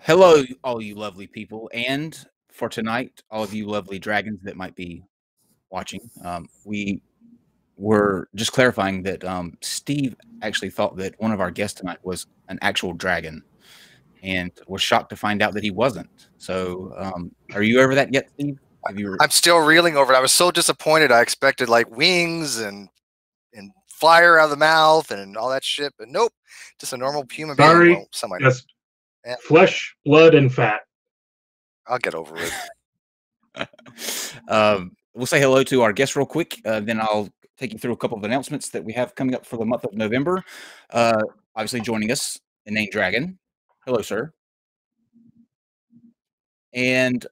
Hello, all you lovely people, and for tonight, all of you lovely dragons that might be watching. We were just clarifying that Steve actually thought that one of our guests tonight was an actual dragon, and was shocked to find out that he wasn't. So, are you over that yet, Steve? Have you? I'm still reeling over it. I was so disappointed. I expected like wings and fire out of the mouth and all that shit, but nope, just a normal human being. Sorry, Well, somebody. just flesh, blood, and fat. I'll get over it. We'll say hello to our guest real quick, then I'll take you through a couple of announcements that we have coming up for the month of November. Obviously joining us, Inane Dragon. Hello, sir. And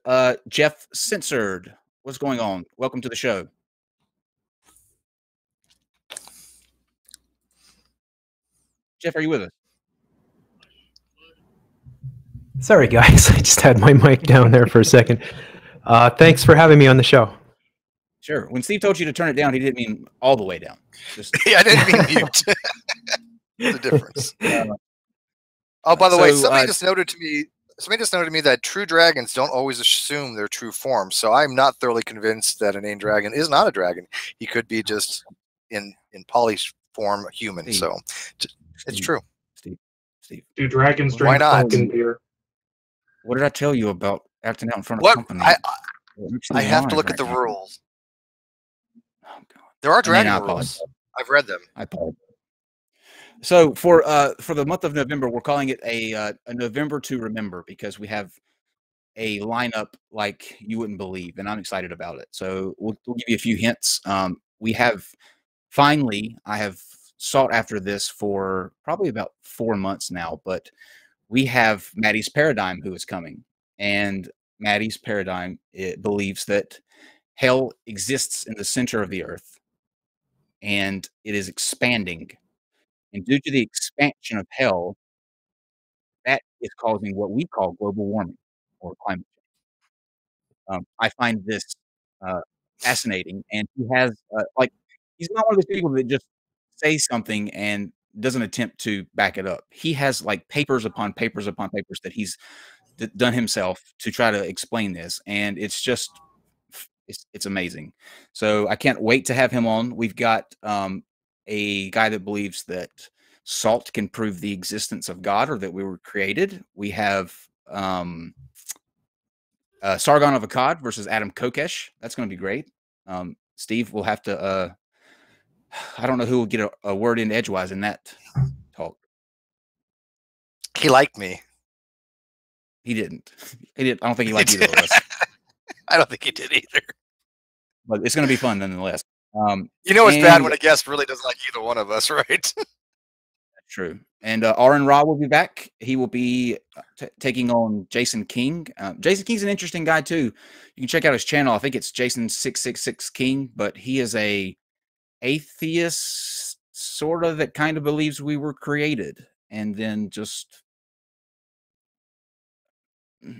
Jeff Censored. What's going on? Welcome to the show. Jeff, are you with us? Sorry, guys. I just had my mic down there for a second. Thanks for having me on the show. Sure. When Steve told you to turn it down, he didn't mean all the way down. Just... yeah, I didn't mean mute. There's a difference. Oh, by the way, somebody just noted to me. Somebody just noted to me that true dragons don't always assume their true form. So I'm not thoroughly convinced that an Inane Dragon is not a dragon. He could be just in poly form human. Steve. So it's true. Steve. Do dragons drink pumpkin beer? What did I tell you about acting out in front of company? I have to look at the rules. Oh, God. There are dragon rules. I've read them. I apologize. So for the month of November, we're calling it a November to remember, because we have a lineup like you wouldn't believe, and I'm excited about it. So we'll give you a few hints. We have finally, I have sought after this for probably about 4 months now, but we have Maddie's Paradigm who is coming, and Maddie's Paradigm, it believes that hell exists in the center of the earth, and it is expanding. And due to the expansion of hell, that is causing what we call global warming or climate change. I find this fascinating, and he has like, he's not one of those people that just say something and doesn't attempt to back it up. He has like papers upon papers upon papers that he's done himself to try to explain this, and it's just it's amazing. So I can't wait to have him on. We've got a guy that believes that salt can prove the existence of God, or that we were created. We have Sargon of Akkad versus Adam Kokesh. That's going to be great. Steve will have to I don't know who will get a word in edgewise in that talk. He liked me. He didn't. He did. I don't think he liked either of us. I don't think he did either. But it's going to be fun nonetheless. You know it's bad when a guest really doesn't like either one of us, right? That's true. And Aaron Ra will be back. He will be taking on Jason King. Jason King's an interesting guy too. You can check out his channel. I think it's Jason666 King, but he is a atheist sort of that kind of believes we were created, and then just I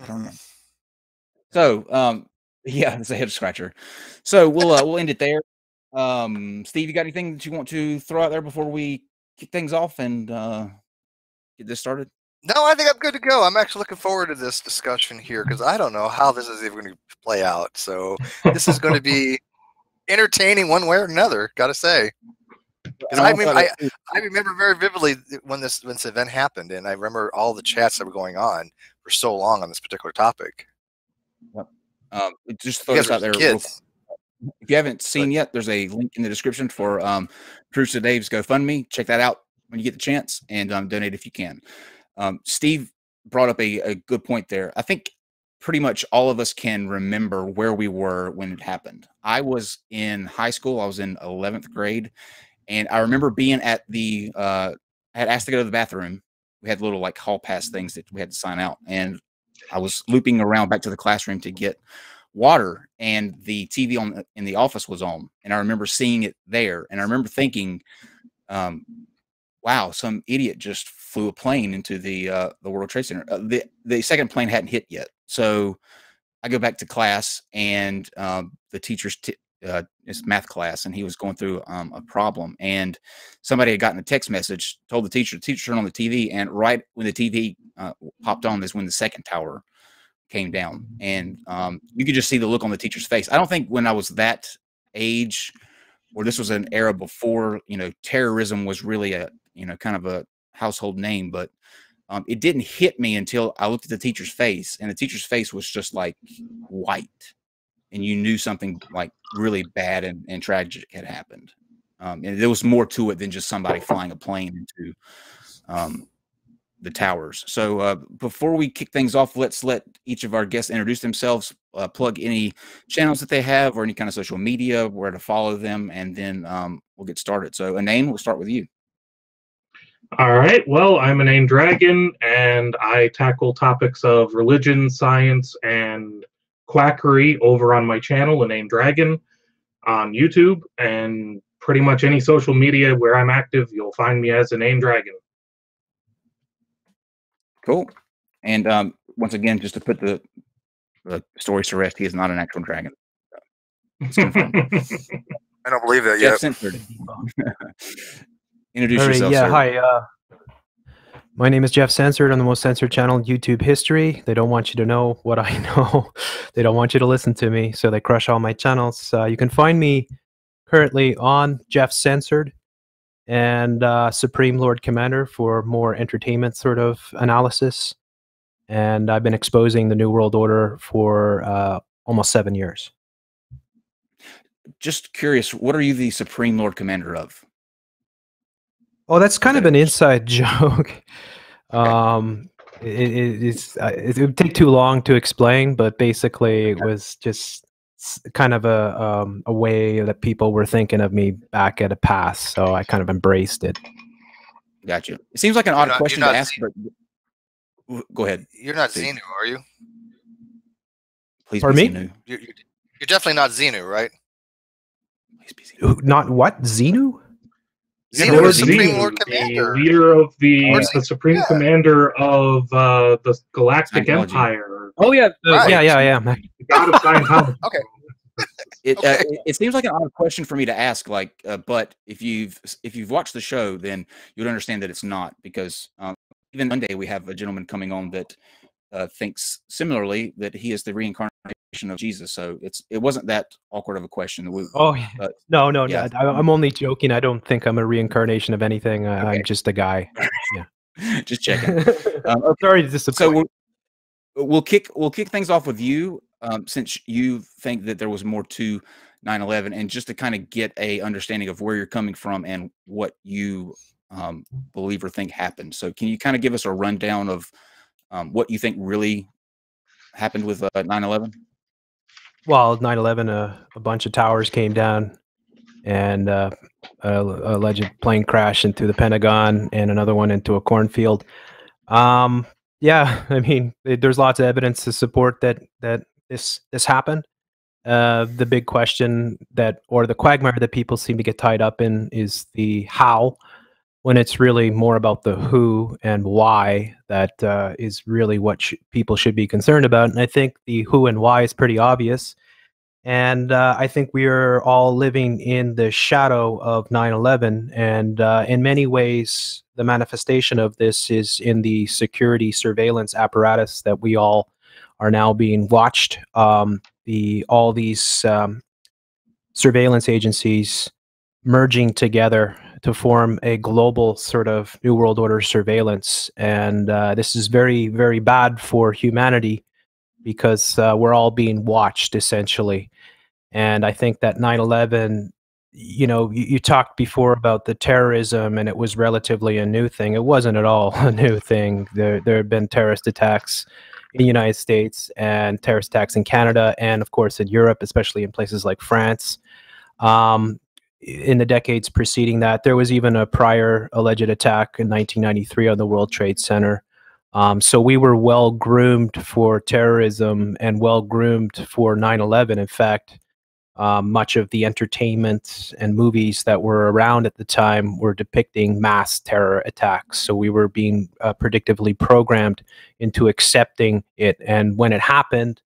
don't know. So yeah, it's a head scratcher. So we'll end it there. Steve, you got anything that you want to throw out there before we kick things off and get this started? No, I think I'm good to go. I'm actually looking forward to this discussion here, because I don't know how this is even going to play out. So this is going to be entertaining one way or another, gotta say. I mean, I remember very vividly when this event happened, and I remember all the chats that were going on for so long on this particular topic. Yep. Just throw this out there. If you haven't seen yet, there's a link in the description for Proofs of Dave's GoFundMe. Check that out when you get the chance, and donate if you can. Steve brought up a good point there. I think pretty much all of us can remember where we were when it happened. I was in high school. I was in 11th grade, and I remember being at the I had asked to go to the bathroom. We had little like hall pass things that we had to sign out, and I was looping around back to the classroom to get water, and the TV in the office was on, and I remember seeing it there, and I remember thinking, wow, some idiot just flew a plane into the World Trade Center. The second plane hadn't hit yet. So I go back to class, and the teacher's his math class, and he was going through a problem, and somebody had gotten a text message, told the teacher turned on the TV, and right when the TV popped on is when the second tower came down, and you could just see the look on the teacher's face. I don't think when I was that age, or this was an era before, terrorism was really a, kind of a household name, but it didn't hit me until I looked at the teacher's face, and the teacher's face was just like white, and you knew something like really bad and tragic had happened. And there was more to it than just somebody flying a plane into the towers. So before we kick things off, let's let each of our guests introduce themselves, plug any channels that they have or any kind of social media, where to follow them, and then we'll get started. So Inane, we'll start with you. All right. Well, I'm Inane Dragon, and I tackle topics of religion, science, and quackery over on my channel, Inane Dragon, on YouTube, and pretty much any social media where I'm active, you'll find me as Inane Dragon. Cool. And once again, just to put the stories to rest, he is not an actual dragon. It's confirmed. I don't believe that Jeff yet. Censored. Introduce yourself, yeah, sir. hi. My name is Jeff Censored on the most censored channel in YouTube history. They don't want you to know what I know. They don't want you to listen to me, so they crush all my channels. You can find me currently on Jeff Censored and Supreme Lord Commander for more entertainment sort of analysis. And I've been exposing the New World Order for almost 7 years. Just curious, what are you the Supreme Lord Commander of? Oh, that's kind of an inside joke. It would take too long to explain, but basically it was just kind of a way that people were thinking of me back at a past, so I kind of embraced it. Gotcha. It seems like an odd question to ask, but go ahead. You're not Xenu, are you? Please Pardon be me? Xenu. You're definitely not Xenu, right? Please be Xenu. Not what? Xenu? Xenu Lord is Supreme Xenu, Lord Commander. the leader of the Lord Supreme yeah. Commander of the Galactic Scientology. Empire. Oh yeah, Right. yeah. The god of Scientology. Okay. It seems like an odd question for me to ask, but if you've watched the show, then you'll understand that it's not, because even Monday we have a gentleman coming on that thinks similarly, that he is the reincarnation of Jesus. So it wasn't that awkward of a question. Oh no, yeah. I'm only joking. I don't think I'm a reincarnation of anything. Okay. I'm just a guy. Yeah. Just checking. Sorry to disappoint. So we'll kick things off with you, since you think that there was more to 9/11, and just to kind of get a understanding of where you're coming from and what you believe or think happened. So can you kind of give us a rundown of what you think really happened with 9/11? Well, 9/11, a bunch of towers came down, and a alleged plane crash into the Pentagon, and another one into a cornfield. Yeah, I mean, there's lots of evidence to support that this happened. The big question or the quagmire that people seem to get tied up in is the how, when it's really more about the who and why that is really what people should be concerned about. And I think the who and why is pretty obvious. And I think we are all living in the shadow of 9/11. And in many ways, the manifestation of this is in the security surveillance apparatus that we all are now being watched. All these surveillance agencies merging together to form a global sort of New World Order surveillance. And this is very, very bad for humanity, because we're all being watched, essentially. And I think that 9/11, you talked before about the terrorism, and it was relatively a new thing. It wasn't at all a new thing. There have been terrorist attacks in the United States and terrorist attacks in Canada, and of course in Europe, especially in places like France. In the decades preceding that, there was even a prior alleged attack in 1993 on the World Trade Center. So we were well groomed for terrorism and well groomed for 9/11. In fact, much of the entertainment and movies that were around at the time were depicting mass terror attacks. So we were being predictively programmed into accepting it. And when it happened,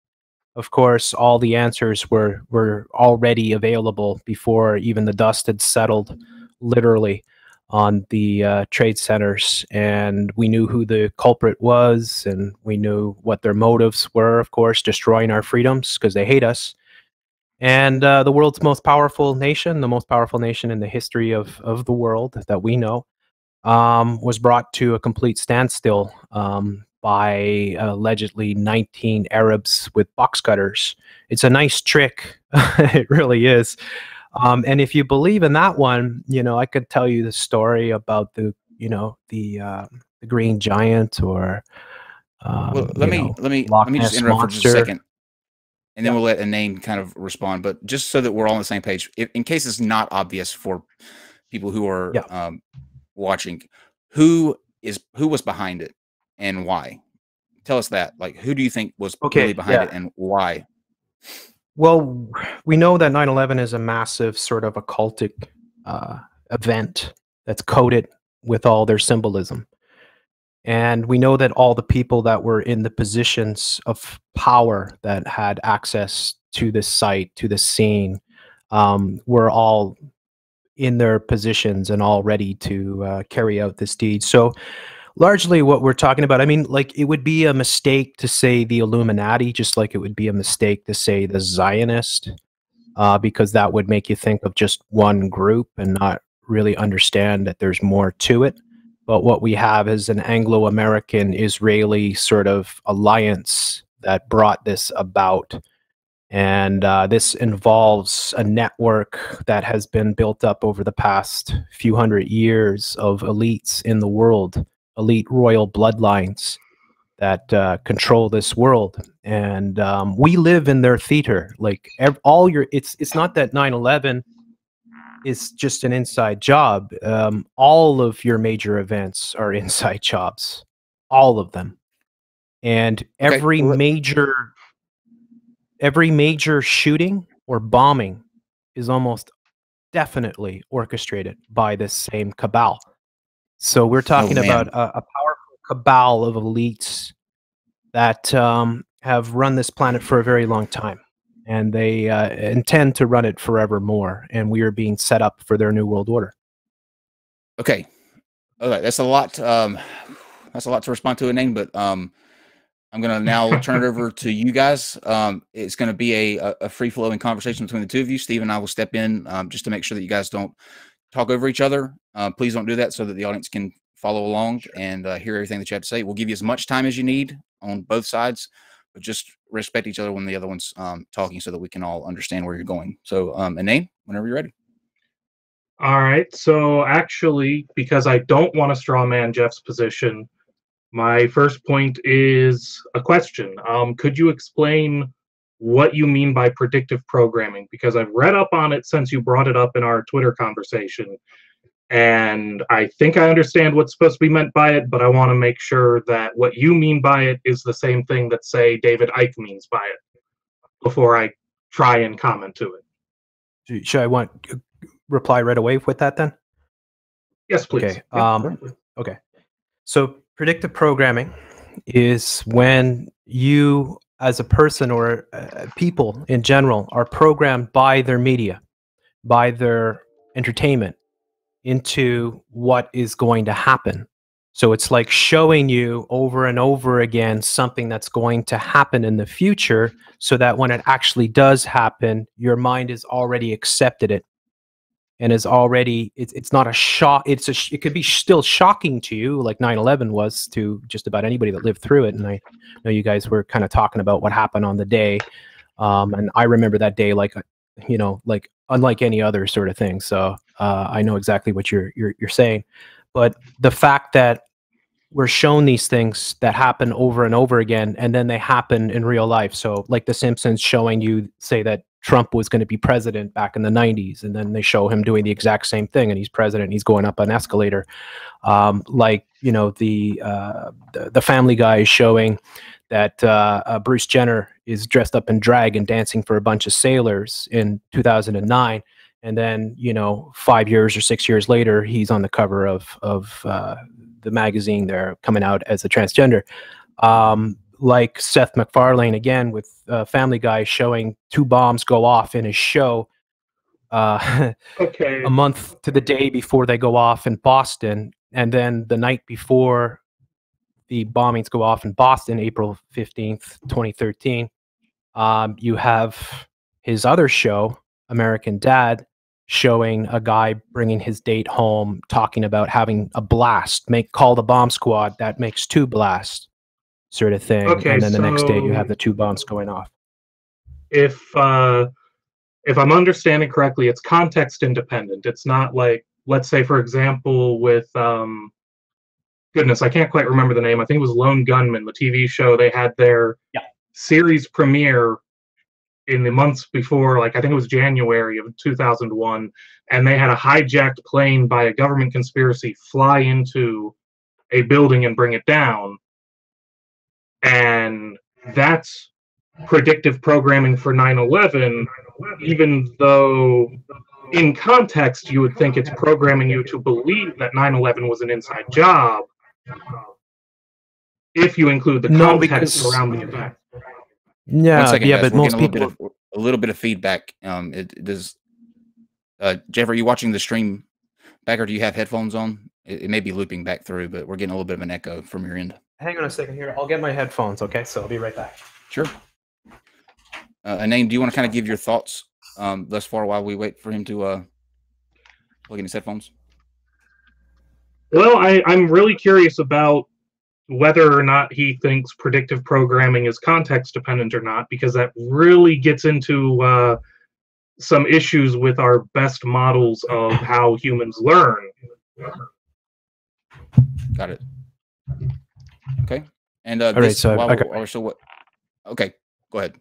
of course, all the answers were already available before even the dust had settled, literally, on the trade centers, and we knew who the culprit was, and we knew what their motives were, of course, destroying our freedoms because they hate us. And the world's most powerful nation, the most powerful nation in the history of the world that we know, was brought to a complete standstill by allegedly 19 Arabs with box cutters. It's a nice trick. It really is. And if you believe in that one, you know, I could tell you the story about the green giant, or Well, let me Loch just Ness interrupt for just a monster. second, and then we'll let Inane kind of respond. But just so that we're all on the same page, in case it's not obvious for people who are watching, who was behind it and why? Tell us that. Like, who do you think was really behind it and why? Well, we know that 9/11 is a massive sort of occultic event that's coded with all their symbolism. And we know that all the people that were in the positions of power that had access to this site, to the scene, were all in their positions and all ready to carry out this deed. So largely what we're talking about, I mean, like, it would be a mistake to say the Illuminati, just like it would be a mistake to say the Zionist, because that would make you think of just one group and not really understand that there's more to it. But what we have is an Anglo-American Israeli sort of alliance that brought this about. And this involves a network that has been built up over the past few hundred years of elites in the world, elite royal bloodlines that control this world. And we live in their theater. Like, it's not that 9/11 is just an inside job. All of your major events are inside jobs, all of them. And every major shooting or bombing is almost definitely orchestrated by this same cabal. So we're talking about a powerful cabal of elites that have run this planet for a very long time, and they intend to run it forevermore. And we are being set up for their new world order. Okay, that's a lot. That's a lot to respond to, Inane, but I'm going to now turn it over to you guys. It's going to be a free-flowing conversation between the two of you. Steve and I will step in just to make sure that you guys don't talk over each other. Please don't do that so that the audience can follow along and hear everything that you have to say. We'll give you as much time as you need on both sides, but just respect each other when the other one's talking so that we can all understand where you're going. So, Inane, whenever you're ready. All right. So actually, because I don't want to straw man Jeff's position, my first point is a question. Could you explain what you mean by predictive programming? Because I've read up on it since you brought it up in our Twitter conversation, and I think I understand what's supposed to be meant by it, but I want to make sure that what you mean by it is the same thing that, say, David Icke means by it before I try and comment to it. Should I reply right away with that then? Yes, please. Okay. Okay. So predictive programming is when you, as a person or people in general, are programmed by their media, by their entertainment, into what is going to happen. So it's like showing you over and over again something that's going to happen in the future, so that when it actually does happen, your mind has already accepted it and is already, it's not a shock. It could be still shocking to you, like 9/11 was to just about anybody that lived through it. And I know you guys were kind of talking about what happened on the day, and I remember that day like unlike any other sort of thing. So I know exactly what you're saying. But the fact that we're shown these things that happen over and over again, and then they happen in real life. So like The Simpsons showing you, say, that Trump was going to be president back in the 90s, and then they show him doing the exact same thing, and he's president, and he's going up an escalator. The Family Guy is showing that Bruce Jenner is dressed up in drag and dancing for a bunch of sailors in 2009. And then, 5 years or 6 years later, he's on the cover of the magazine. They're coming out as a transgender. like Seth MacFarlane again with Family Guy showing 2 bombs go off in his show Okay. a month to the day before they go off in Boston, and then the night before the bombings go off in Boston, April 15th, 2013, you have his other show, American Dad, showing a guy bringing his date home, talking about having a blast, call the bomb squad, that makes 2 blasts, sort of thing. Okay, and then the next day you so have the 2 bombs going off. if I'm understanding correctly, it's context independent. It's not like, let's say, for example, with goodness, I can't quite remember the name. I think it was Lone Gunman, the TV show. They had their series premiere in the months before, like I think it was January of 2001, and they had a hijacked plane by a government conspiracy fly into a building and bring it down. And that's predictive programming for 9/11, even though in context you would think it's programming you to believe that 9/11 was an inside job if you include the context around the event. Yeah, 1 second, yeah, guys. but We're most getting people. a little bit of feedback. It does. Jeff, are you watching the stream back, or do you have headphones on? It may be looping back through, but we're getting a little bit of an echo from your end. Hang on a second here. I'll get my headphones, okay? So I'll be right back. Sure. Inane, do you want to kind of give your thoughts thus far while we wait for him to plug in his headphones? Well, I'm really curious about whether or not he thinks predictive programming is context dependent or not, because that really gets into some issues with our best models of how humans learn. Got it. Okay. And All right, so what? Okay, go ahead.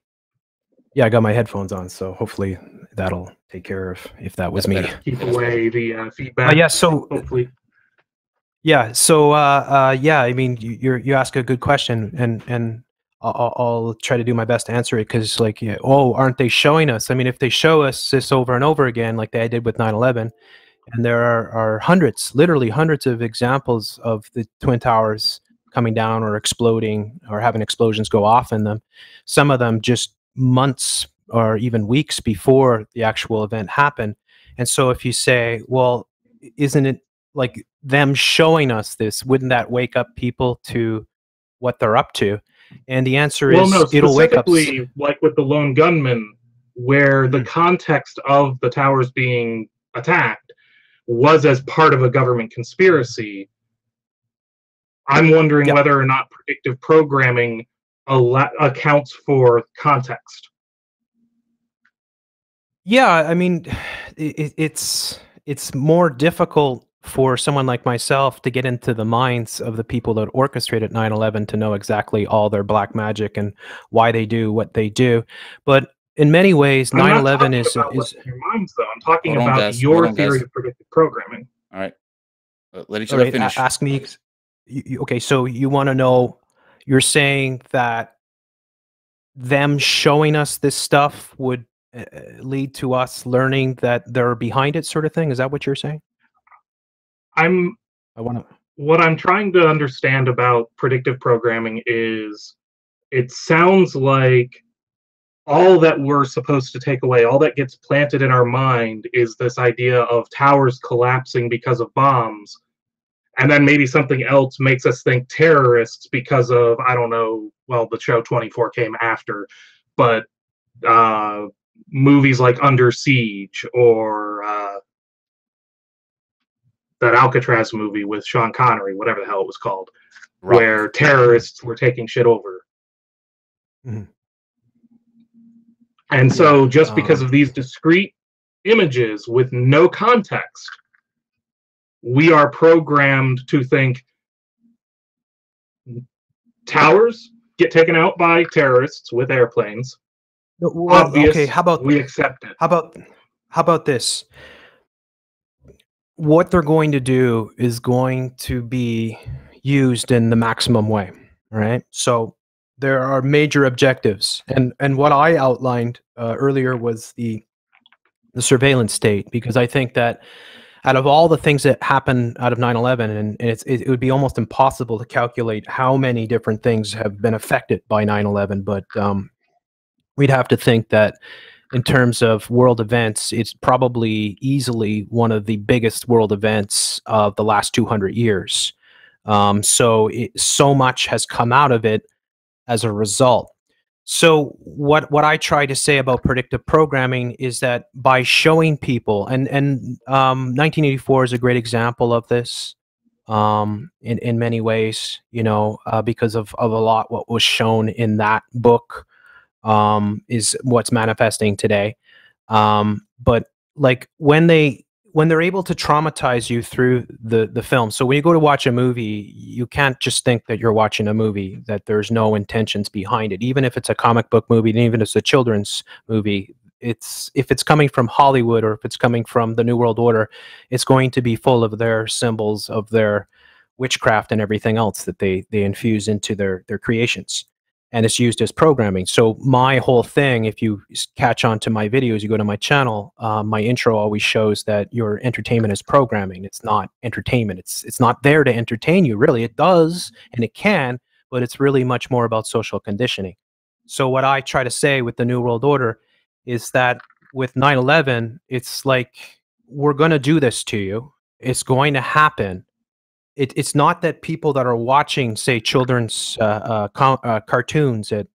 Yeah, I got my headphones on, so hopefully that'll take care of if that was me. Keep away the feedback. Yeah, so hopefully. Yeah, so yeah, I mean, you ask a good question, and I'll try to do my best to answer it, because like, oh, aren't they showing us? I mean, if they show us this over and over again, like they did with 9/11, and there are hundreds, literally hundreds of examples of the Twin Towers coming down or exploding or having explosions go off in them, some of them just months or even weeks before the actual event happened. And so if you say, well, isn't it like them showing us this, wouldn't that wake up people to what they're up to? And the answer is, no, it'll wake up. Like with the Lone Gunman, where the context of the towers being attacked was as part of a government conspiracy. I'm wondering whether or not predictive programming accounts for context. Yeah, I mean, it's more difficult for someone like myself to get into the minds of the people that orchestrated 9/11 to know exactly all their black magic and why they do what they do. But in many ways, 9/11 is your minds, though. I'm talking about your theory of predictive programming. All right, let each other finish. Ask me. Okay, so you want to know? You're saying that them showing us this stuff would lead to us learning that they're behind it, sort of thing? Is that what you're saying? What I'm trying to understand about predictive programming is, it sounds like all that we're supposed to take away, all that gets planted in our mind, is this idea of towers collapsing because of bombs. And then maybe something else makes us think terrorists because of, I don't know, well, the show 24 came after, but movies like Under Siege, or that Alcatraz movie with Sean Connery, whatever the hell it was called, where terrorists were taking shit over. Mm-hmm. And so just because of these discrete images with no context, we are programmed to think towers get taken out by terrorists with airplanes. Well, okay, how about we accept it? How about this? What they're going to do is going to be used in the maximum way, right? So there are major objectives, and what I outlined earlier was the surveillance state, because I think that out of all the things that happened out of 9/11, and it would be almost impossible to calculate how many different things have been affected by 9/11. But we'd have to think that in terms of world events, it's probably easily one of the biggest world events of the last 200 years. So much has come out of it as a result. So what I try to say about predictive programming is that by showing people, and 1984 is a great example of this, in many ways, because of a lot what was shown in that book, is what's manifesting today. But like when they're able to traumatize you through the film. So when you go to watch a movie, you can't just think that you're watching a movie, that there's no intentions behind it. Even if it's a comic book movie, and even if it's a children's movie, if it's coming from Hollywood or if it's coming from the New World Order, it's going to be full of their symbols of their witchcraft and everything else that they infuse into their creations. And it's used as programming. So my whole thing, if you catch on to my videos, you go to my channel, my intro always shows that your entertainment is programming. It's not entertainment. It's not there to entertain you, really. It does, and it can, but it's really much more about social conditioning. So what I try to say with the New World Order is that with 9/11, it's like, we're going to do this to you. It's going to happen. It's not that people that are watching, say, children's cartoons at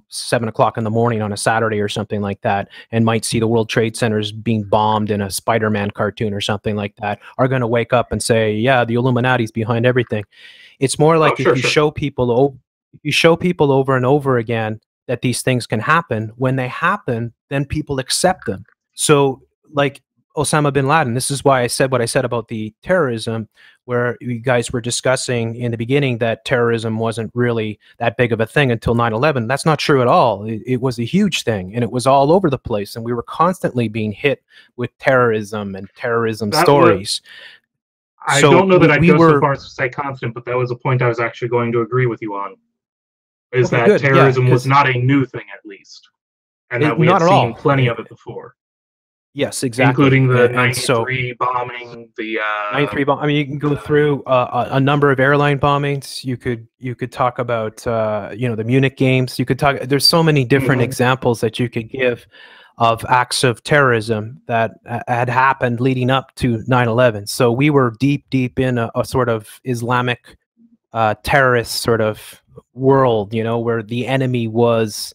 7 o'clock in the morning on a Saturday or something like that, and might see the World Trade Centers being bombed in a Spider-Man cartoon or something like that, are going to wake up and say, "Yeah, the Illuminati's behind everything." It's more like if you show people over and over again that these things can happen. When they happen, then people accept them. So, like Osama bin Laden, this is why I said what I said about the terrorism, where you guys were discussing in the beginning that terrorism wasn't really that big of a thing until 9/11. That's not true at all. It was a huge thing, and it was all over the place, and we were constantly being hit with terrorism and terrorism stories. I don't know that I'd go so far as to say constant, but that was a point I was actually going to agree with you on, is that terrorism was not a new thing, at least, and that we had seen plenty of it before. Yes, exactly. Including the 93 bombing, the 93 bomb. I mean, you can go through a number of airline bombings. You could talk about the Munich games. You could talk. There's so many different examples that you could give of acts of terrorism that had happened leading up to 9/11. So we were deep in a sort of Islamic terrorist sort of world, where the enemy was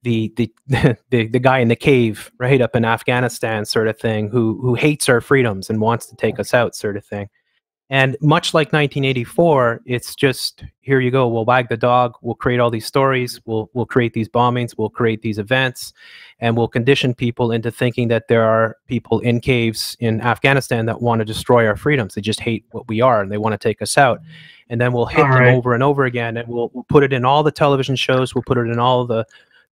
the guy in the cave right up in Afghanistan, sort of thing, who hates our freedoms and wants to take us out, sort of thing. And much like 1984, it's just, here you go, we'll wag the dog, we'll create all these stories, we'll create these bombings, we'll create these events, and we'll condition people into thinking that there are people in caves in Afghanistan that want to destroy our freedoms. They just hate what we are and they want to take us out. And then we'll hit them over and over again, and we'll put it in all the television shows, we'll put it in all the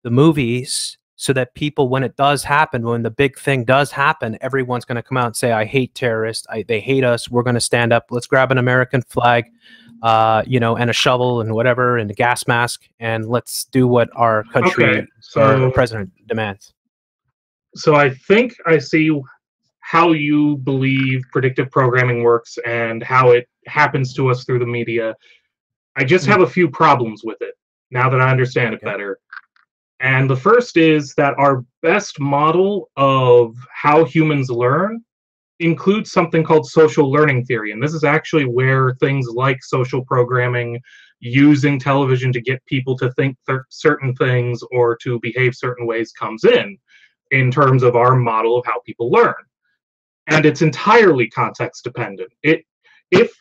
movies, so that people, when it does happen, when the big thing does happen, everyone's going to come out and say, "I hate terrorists. They hate us. We're going to stand up. Let's grab an American flag, and a shovel and whatever, and a gas mask, and let's do what our country, our president demands." So I think I see how you believe predictive programming works and how it happens to us through the media. I just have a few problems with it now that I understand it better. And the first is that our best model of how humans learn includes something called social learning theory. And this is actually where things like social programming, using television to get people to think certain things or to behave certain ways, comes in terms of our model of how people learn. And it's entirely context dependent. If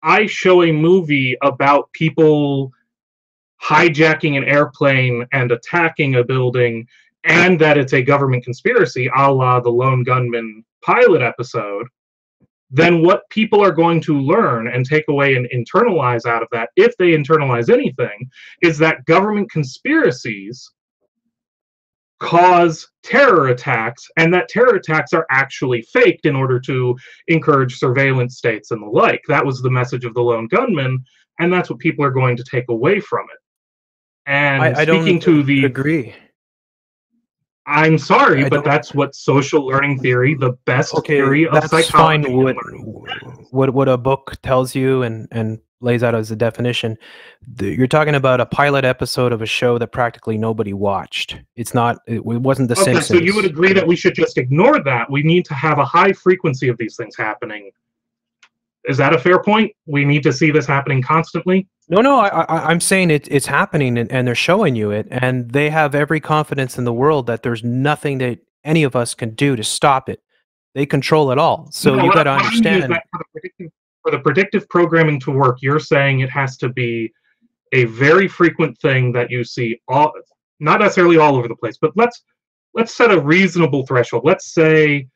I show a movie about people hijacking an airplane and attacking a building, and that it's a government conspiracy, a la the Lone Gunman pilot episode, then what people are going to learn and take away and internalize out of that, if they internalize anything, is that government conspiracies cause terror attacks, and that terror attacks are actually faked in order to encourage surveillance states and the like. That was the message of the Lone Gunman, and that's what people are going to take away from it. And I don't agree. I'm sorry, I but don't- that's what social learning theory, the best Okay, theory of that's psychology. fine. and learning. What a book tells you and lays out as a definition. You're talking about a pilot episode of a show that practically nobody watched. It's not. It wasn't The Okay, Simpsons. so you would agree that we should just ignore that. We need to have a high frequency of these things happening. Is that a fair point? We need to see this happening constantly? No. I'm saying it's happening, and they're showing you it, and they have every confidence in the world that there's nothing that any of us can do to stop it. They control it all. So No, you got to what I mean is understand. that for the predictive programming to work, you're saying it has to be a very frequent thing that you see all, not necessarily all over the place, but let's set a reasonable threshold. Let's say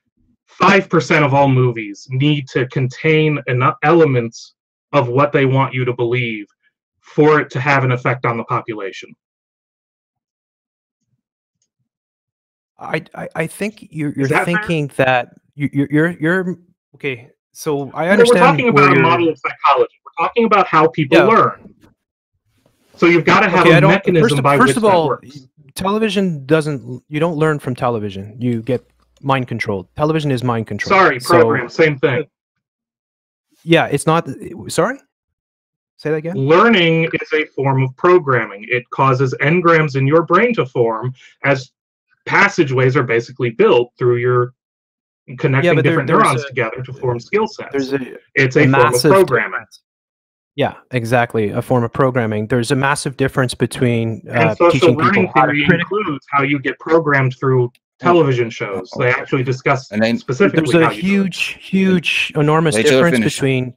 5% of all movies need to contain enough elements of what they want you to believe for it to have an effect on the population. I think you're that thinking that you're okay. So I Well, understand we're talking where about a you're. model of psychology. We're talking about how people Yeah. learn. So you've got to have Okay, a mechanism by which first of that all, works. television doesn't. You don't learn from television. You get mind controlled. Television is mind controlled. Sorry, program, same thing. Yeah, it's not. Sorry. Say that again. Learning is a form of programming. It causes engrams in your brain to form as passageways are basically built through your connecting different neurons together to form skill sets. It's a form of programming. Difference. Yeah, exactly. A form of programming. There's a massive difference between and social teaching learning people how to theory includes how you get programmed through television shows. They actually discuss specifically there's a how you huge, enormous difference between.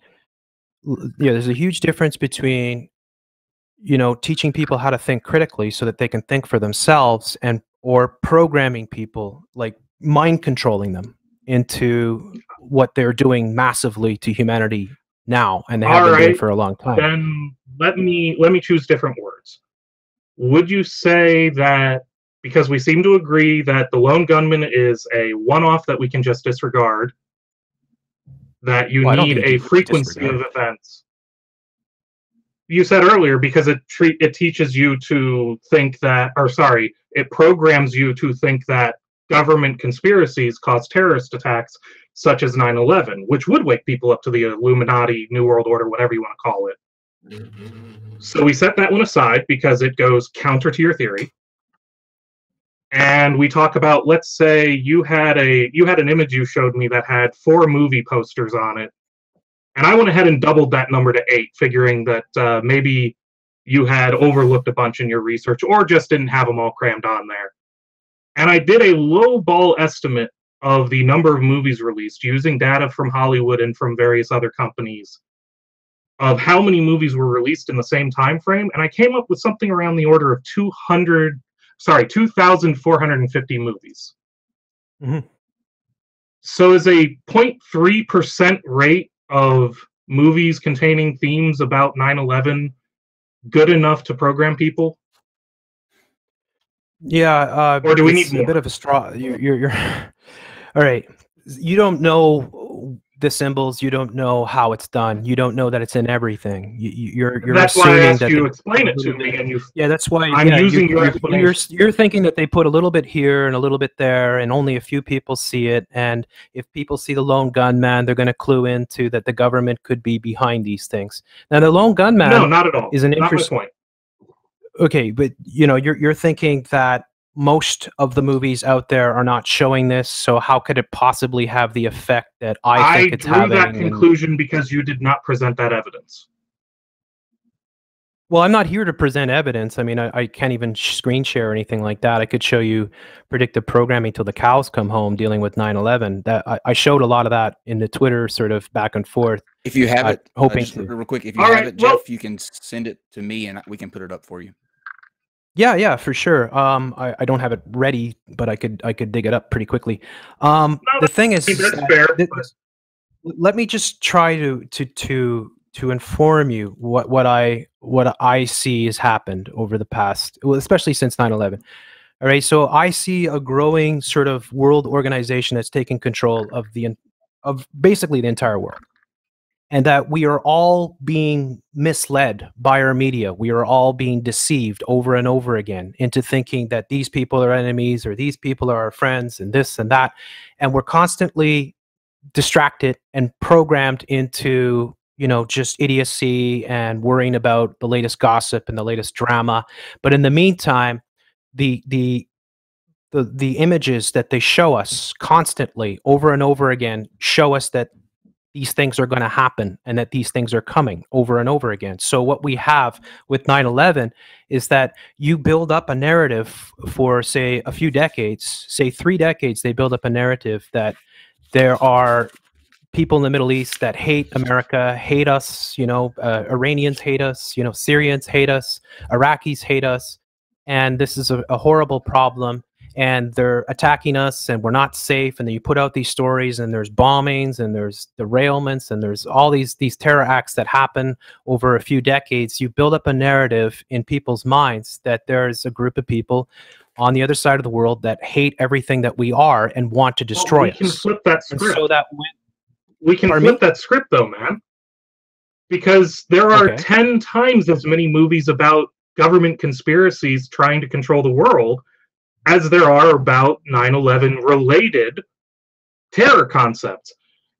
Yeah, there's a huge difference between, teaching people how to think critically so that they can think for themselves, or programming people, like mind controlling them into what they're doing massively to humanity now, and they have been doing for a long time. Then let me choose different words. Would you say that, because we seem to agree that the lone gunman is a one-off that we can just disregard, that you need a frequency of events? You said earlier because it teaches you to think that, or sorry, it programs you to think that government conspiracies cause terrorist attacks such as 9/11, which would wake people up to the Illuminati, New World Order, whatever you want to call it. So we set that one aside because it goes counter to your theory. And we talk about, let's say you had an image you showed me that had 4 movie posters on it. And I went ahead and doubled that number to 8, figuring that maybe you had overlooked a bunch in your research or just didn't have them all crammed on there. And I did a low ball estimate of the number of movies released using data from Hollywood and from various other companies of how many movies were released in the same time frame, and I came up with something around the order of 2,450 movies. Mm-hmm. So is a 0.3% rate of movies containing themes about 9/11 good enough to program people? Yeah, or do we need more? A bit of a straw. You're all right. You don't know the symbols. You don't know how it's done. You don't know that it's in everything. You're that's assuming why I asked that you to explain it to me, and you. Yeah, that's why I'm using your explanation. You're thinking that they put a little bit here and a little bit there, and only a few people see it. And if people see the lone gunman, they're going to clue into that the government could be behind these things. Now, the lone gunman, no, not at all, is an not interesting my point. Okay, but you're thinking that most of the movies out there are not showing this, so how could it possibly have the effect that I think it's having? I drew that conclusion because you did not present that evidence. Well, I'm not here to present evidence. I mean, I can't even screen share or anything like that. I could show you predictive programming till the cows come home dealing with 9/11. That I showed a lot of that in the Twitter sort of back and forth. If you have it, hoping just real quick, if you have it, Jeff, you can send it to me and we can put it up for you. Yeah, for sure. I don't have it ready, but I could dig it up pretty quickly. The thing is, that's fair, let me just try to inform you what I see has happened over the past, well, especially since 9/11. All right, so I see a growing sort of world organization that's taking control of basically the entire world. and that we are all being misled by our media. We are all being deceived over and over again into thinking that these people are enemies or these people are our friends and this and that. And we're constantly distracted and programmed into, you know, just idiocy and worrying about the latest gossip and the latest drama. But in the meantime, the images that they show us constantly over and over again show us that these things are going to happen and that these things are coming over and over again. So what we have with 9/11 is that you build up a narrative for, say, a few decades, say 3 decades, they build up a narrative that there are people in the Middle East that hate America, hate us, you know, Iranians hate us, you know, Syrians hate us, Iraqis hate us, and this is a horrible problem, and they're attacking us, and we're not safe. And then you put out these stories, and there's bombings, and there's derailments, and there's all these terror acts that happen over a few decades. You build up a narrative in people's minds that there's a group of people on the other side of the world that hate everything that we are and want to destroy us. We can flip that script. And so that we can flip that script, though, man. Because there are 10 times as many movies about government conspiracies trying to control the world as there are about 9/11 related terror concepts.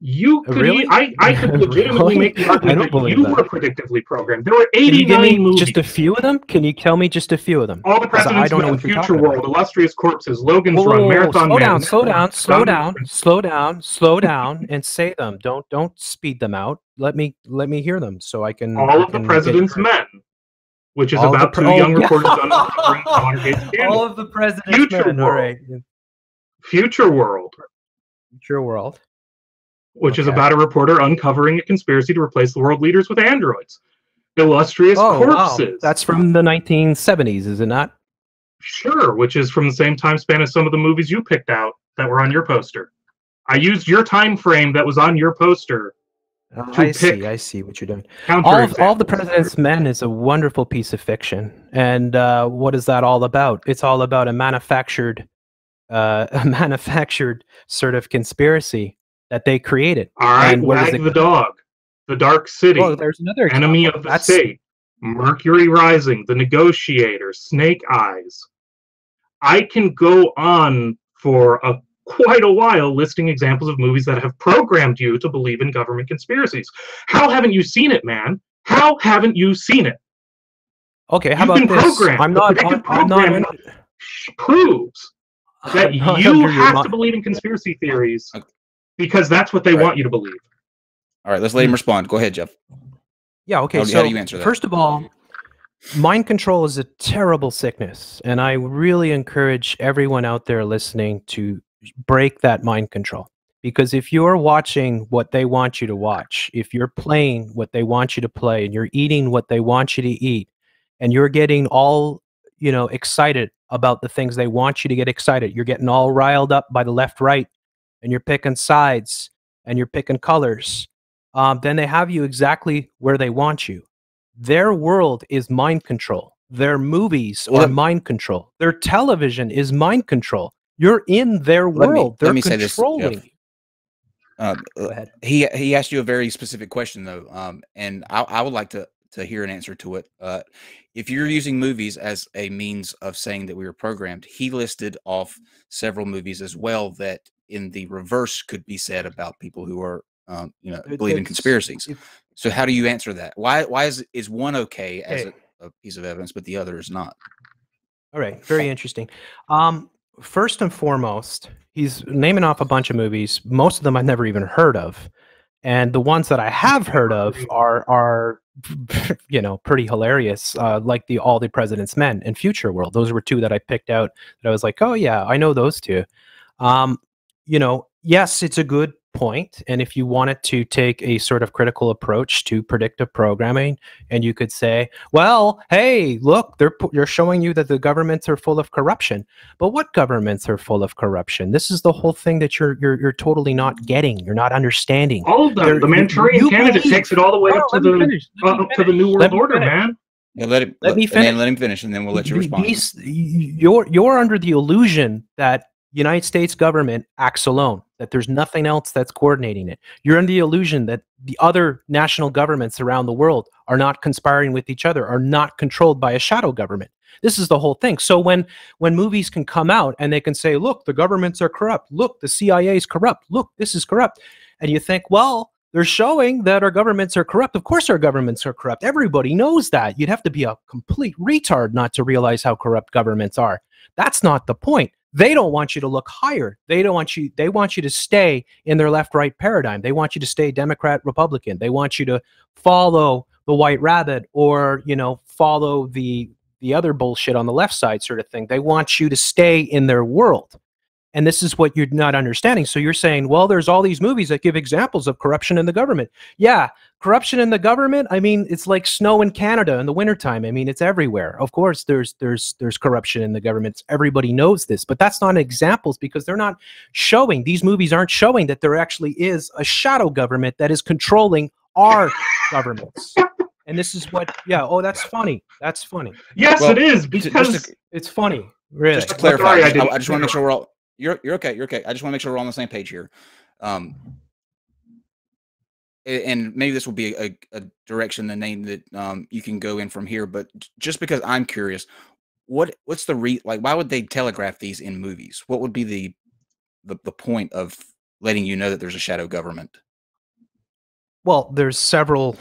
You could, really? I could legitimately make the argument that you were predictively programmed. There were 89 movies. Just a few of them? Can you tell me just a few of them? All the President's Men, Future World, Illustrious Corpses, Logan's Run, Marathon Man. Slow down, and say them. Don't speed them out. Let me hear them so I can. All of the President's Men, which is about two young reporters uncovering Watergate scandal. All of the President's Men. All right. Future World. Which is about a reporter uncovering a conspiracy to replace the world leaders with androids. Illustrious Corpses. Wow. That's from the 1970s, is it not? Sure, which is from the same time span as some of the movies you picked out that were on your poster. I used your time frame that was on your poster. I see what you're doing. All the President's Men is a wonderful piece of fiction. And what is that all about? It's all about a manufactured sort of conspiracy that they created. All right, Wag the Dog, The Dark City, there's another Enemy of the State, Mercury Rising, The Negotiator, Snake Eyes. I can go on for quite a while listing examples of movies that have programmed you to believe in government conspiracies. How haven't you seen it, man? How haven't you seen it? Okay, how about this? Programming proves that you have to believe in conspiracy theories. Because that's what they want you to believe. All right, let's let him respond. Go ahead, Jeff. Yeah, okay. How do you answer that? First of all, mind control is a terrible sickness. And I really encourage everyone out there listening to break that mind control. Because if you're watching what they want you to watch, if you're playing what they want you to play, and you're eating what they want you to eat, and you're getting all, you know, excited about the things they want you to get excited, you're getting all riled up by the left, right, and you're picking sides, and you're picking colors, then they have you exactly where they want you. Their world is mind control. Their movies are mind control. Their television is mind control. You're in their world. They're controlling. Go ahead. He asked you a very specific question, though, and I would like to hear an answer to it. If you're using movies as a means of saying that we were programmed, he listed off several movies as well that in the reverse could be said about people who are, believe in conspiracies. So how do you answer that? Why is one okay as a piece of evidence, but the other is not? All right, very interesting. First and foremost, he's naming off a bunch of movies. Most of them I've never even heard of, and the ones that I have heard of are pretty hilarious, like All the President's Men and Future World. Those were two that I picked out that I was like, oh yeah, I know those two. Yes, it's a good point. And if you wanted to take a sort of critical approach to predictive programming, and you could say, well, hey, look, they're showing you that the governments are full of corruption. But what governments are full of corruption? This is the whole thing that you're totally not getting. You're not understanding. All of them. The Manchurian Candidate takes it all the way up to the New World Order, man. Yeah, let me finish. Let him finish, and then we'll let you respond. You're under the illusion that United States government acts alone, that there's nothing else that's coordinating it. You're under the illusion that the other national governments around the world are not conspiring with each other, are not controlled by a shadow government. This is the whole thing. So when movies can come out and they can say, look, the governments are corrupt. Look, the CIA is corrupt. Look, this is corrupt. And you think, well, they're showing that our governments are corrupt. Of course our governments are corrupt. Everybody knows that. You'd have to be a complete retard not to realize how corrupt governments are. That's not the point. They don't want you to look higher. They want you to stay in their left-right paradigm. They want you to stay Democrat, Republican. They want you to follow the white rabbit, or, you know, follow the other bullshit on the left side sort of thing. They want you to stay in their world. And this is what you're not understanding. So you're saying, well, there's all these movies that give examples of corruption in the government. Yeah, corruption in the government. I mean, it's like snow in Canada in the wintertime. I mean, it's everywhere. Of course, there's corruption in the government. Everybody knows this, but that's not examples, because they're not showing, these movies aren't showing that there actually is a shadow government that is controlling our governments. And this is what, yeah, oh, that's funny. That's funny. Yes, well, it is, because it's funny. Really. Just to clarify, I just want to make sure we're all, you're okay. You're okay. I just want to make sure we're all on the same page here. And maybe this will be a direction, the name that you can go in from here. But just because I'm curious, what's the why would they telegraph these in movies? What would be the point of letting you know that there's a shadow government? Well, there's several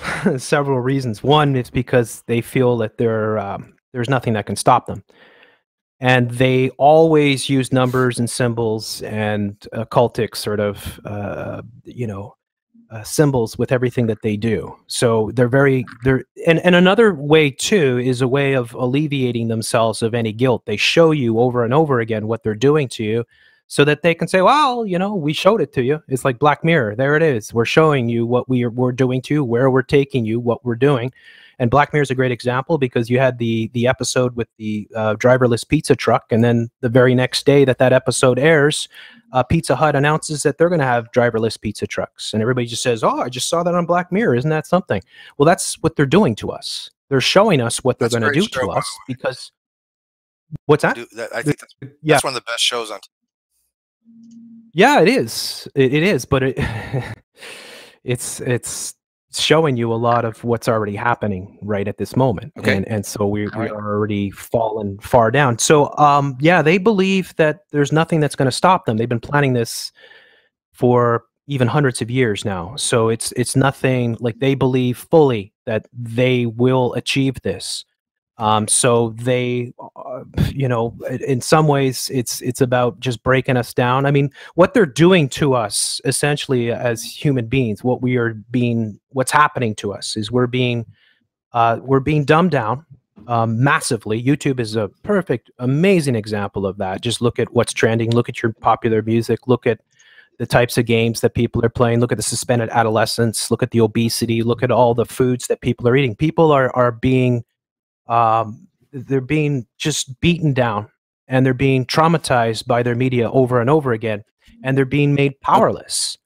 reasons. One, it's because they feel that there's nothing that can stop them. And they always use numbers and symbols and occultic sort of, symbols with everything that they do. So and another way too is a way of alleviating themselves of any guilt. They show you over and over again what they're doing to you, so that they can say, well, you know, we showed it to you. It's like Black Mirror. There it is. We're showing you what we're doing to you, where we're taking you, what we're doing. And Black Mirror is a great example, because you had the episode with the driverless pizza truck, and then the very next day that episode airs, Pizza Hut announces that they're going to have driverless pizza trucks, and everybody just says, "Oh, I just saw that on Black Mirror. Isn't that something?" Well, that's what they're doing to us. They're showing us what they're going to do to us, because what's that? I think that's one of the best shows on. Yeah, it is. It is, but it's showing you a lot of what's already happening right at this moment. Okay. And so we are already fallen far down. So yeah, they believe that there's nothing that's going to stop them. They've been planning this for even hundreds of years now. So it's nothing, like, they believe fully that they will achieve this. So they, in some ways, it's about just breaking us down. I mean, what they're doing to us, essentially, as human beings, what's happening to us is we're being dumbed down massively. YouTube is a perfect, amazing example of that. Just look at what's trending. Look at your popular music. Look at the types of games that people are playing. Look at the suspended adolescence. Look at the obesity. Look at all the foods that people are eating. People are being they're being just beaten down, and they're being traumatized by their media over and over again, and they're being made powerless.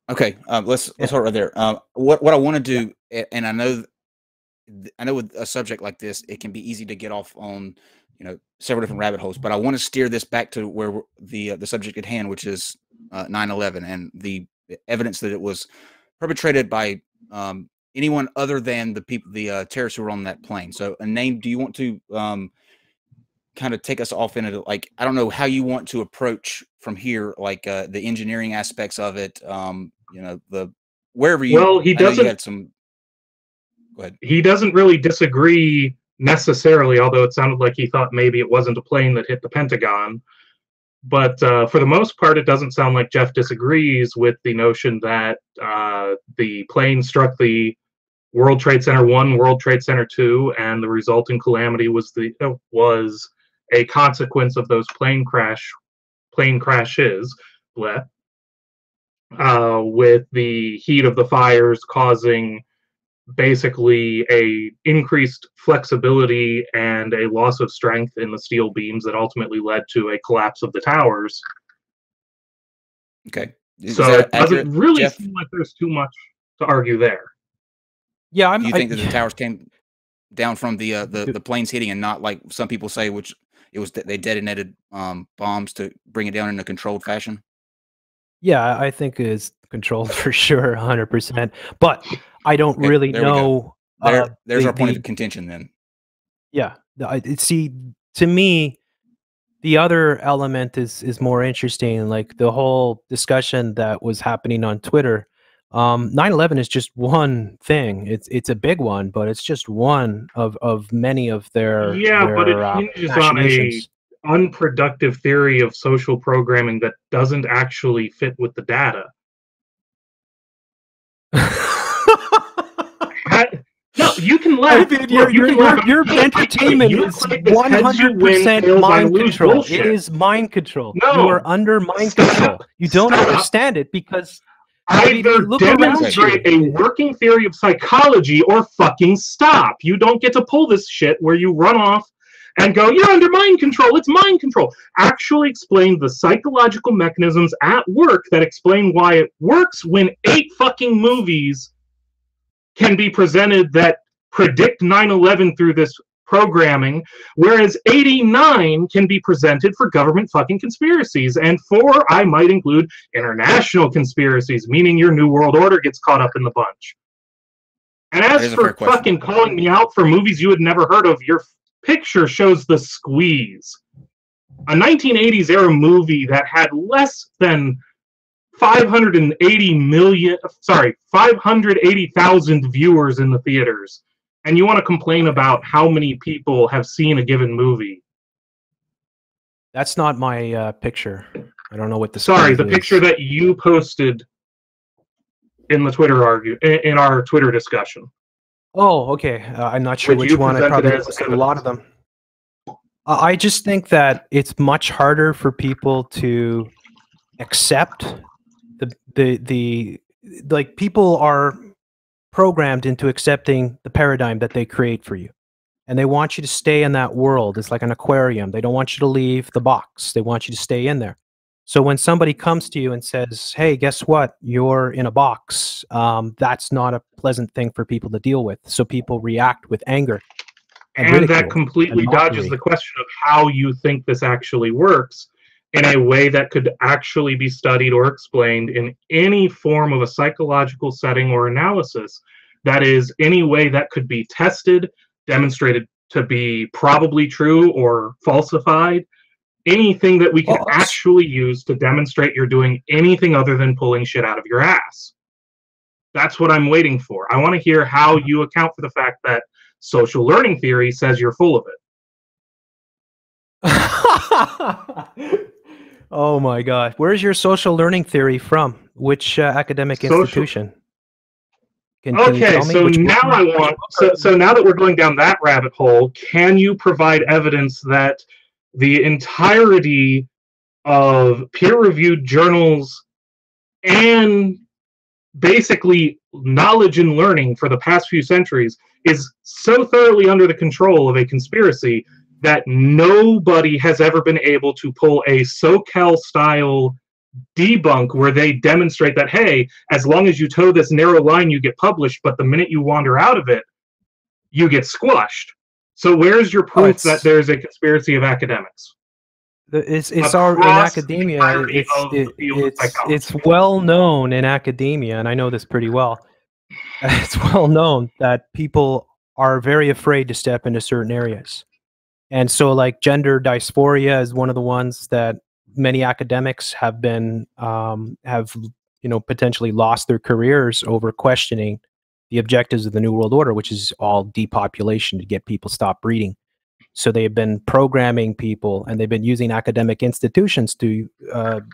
Okay, let's hold right there. What I want to do, and I know with a subject like this, it can be easy to get off on several different rabbit holes, but I want to steer this back to where the subject at hand, which is 9/11 and the evidence that it was perpetrated by anyone other than the terrorists who were on that plane. So, Inane, do you want to kind of take us off into, like, I don't know how you want to approach from here, like the engineering aspects of it, the wherever you. Well, he doesn't. You had some. Go ahead. He doesn't really disagree necessarily, although it sounded like he thought maybe it wasn't a plane that hit the Pentagon. But for the most part, it doesn't sound like Jeff disagrees with the notion that the plane struck the World Trade Center 1, World Trade Center 2, and the resulting calamity was a consequence of those plane crashes, with the heat of the fires causing basically a increased flexibility and a loss of strength in the steel beams that ultimately led to a collapse of the towers. Okay. So it doesn't really seem like there's too much to argue there. Yeah, do you think that the towers came down from the planes hitting, and not like some people say, which it was they detonated bombs to bring it down in a controlled fashion? Yeah, I think it's controlled for sure, 100%. But I don't Okay, really there we go. know. There's our point the of contention then. yeah. See, to me, the other element is more interesting. Like the whole discussion that was happening on Twitter. 9/11 is just one thing. It's a big one, but it's just one of many of Yeah, but it hinges on a unproductive theory of social programming that doesn't actually fit with the data. No, you can laugh. I mean, your entertainment is 100% mind control. Bullshit. It is mind control. No, you are under mind control. You don't understand it because either demonstrate a working theory of psychology or fucking stop. You don't get to pull this shit where you run off and go, you're under mind control. It's mind control. Actually explain the psychological mechanisms at work that explain why it works when 8 fucking movies can be presented that predict 9/11 through this programming, whereas 89 can be presented for government fucking conspiracies. And 4, I might include international conspiracies, meaning your New World Order gets caught up in the bunch. And as for fucking calling me out for movies you had never heard of, your picture shows The Squeeze, a 1980s era movie that had less than 580,000 viewers in the theaters. And you want to complain about how many people have seen a given movie. That's not my picture. I don't know what the picture that you posted in the Twitter in our Twitter discussion. Oh, okay. I'm not sure which one. I probably posted a lot of them. I just think that it's much harder for people to accept like people are programmed into accepting the paradigm that they create for you, and they want you to stay in that world. It's like an aquarium. They don't want you to leave the box. They want you to stay in there. So when somebody comes to you and says, hey, guess what, you're in a box, that's not a pleasant thing for people to deal with. So people react with anger and that completely dodges the question of how you think this actually works in a way that could actually be studied or explained in any form of a psychological setting or analysis. That is, any way that could be tested, demonstrated to be probably true or falsified, anything that we can actually use to demonstrate you're doing anything other than pulling shit out of your ass. That's what I'm waiting for. I want to hear how you account for the fact that social learning theory says you're full of it. Oh my God. Where's your social learning theory from? Which academic institution? Okay, so now I want, so now that we're going down that rabbit hole, can you provide evidence that the entirety of peer-reviewed journals and basically knowledge and learning for the past few centuries is so thoroughly under the control of a conspiracy that nobody has ever been able to pull a SoCal-style debunk where they demonstrate that, hey, as long as you toe this narrow line, you get published, but the minute you wander out of it, you get squashed. So where's your proof that there's a conspiracy of academics? It's in academia. It's well known in academia, and I know this pretty well. It's well known that people are very afraid to step into certain areas. And so like gender dysphoria is one of the ones that many academics have been, potentially lost their careers over questioning the objectives of the New World Order, which is all depopulation to get people stop breeding. So they've been programming people, and they've been using academic institutions to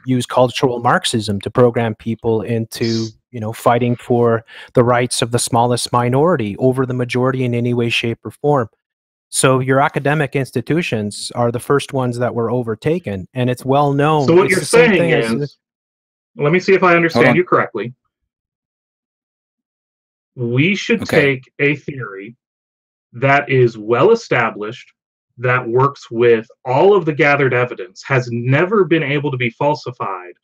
use cultural Marxism to program people into, fighting for the rights of the smallest minority over the majority in any way, shape, or form. So your academic institutions are the first ones that were overtaken, and it's well known. So what you're saying is, let me see if I understand you correctly. We should take a theory that is well established, that works with all of the gathered evidence, has never been able to be falsified,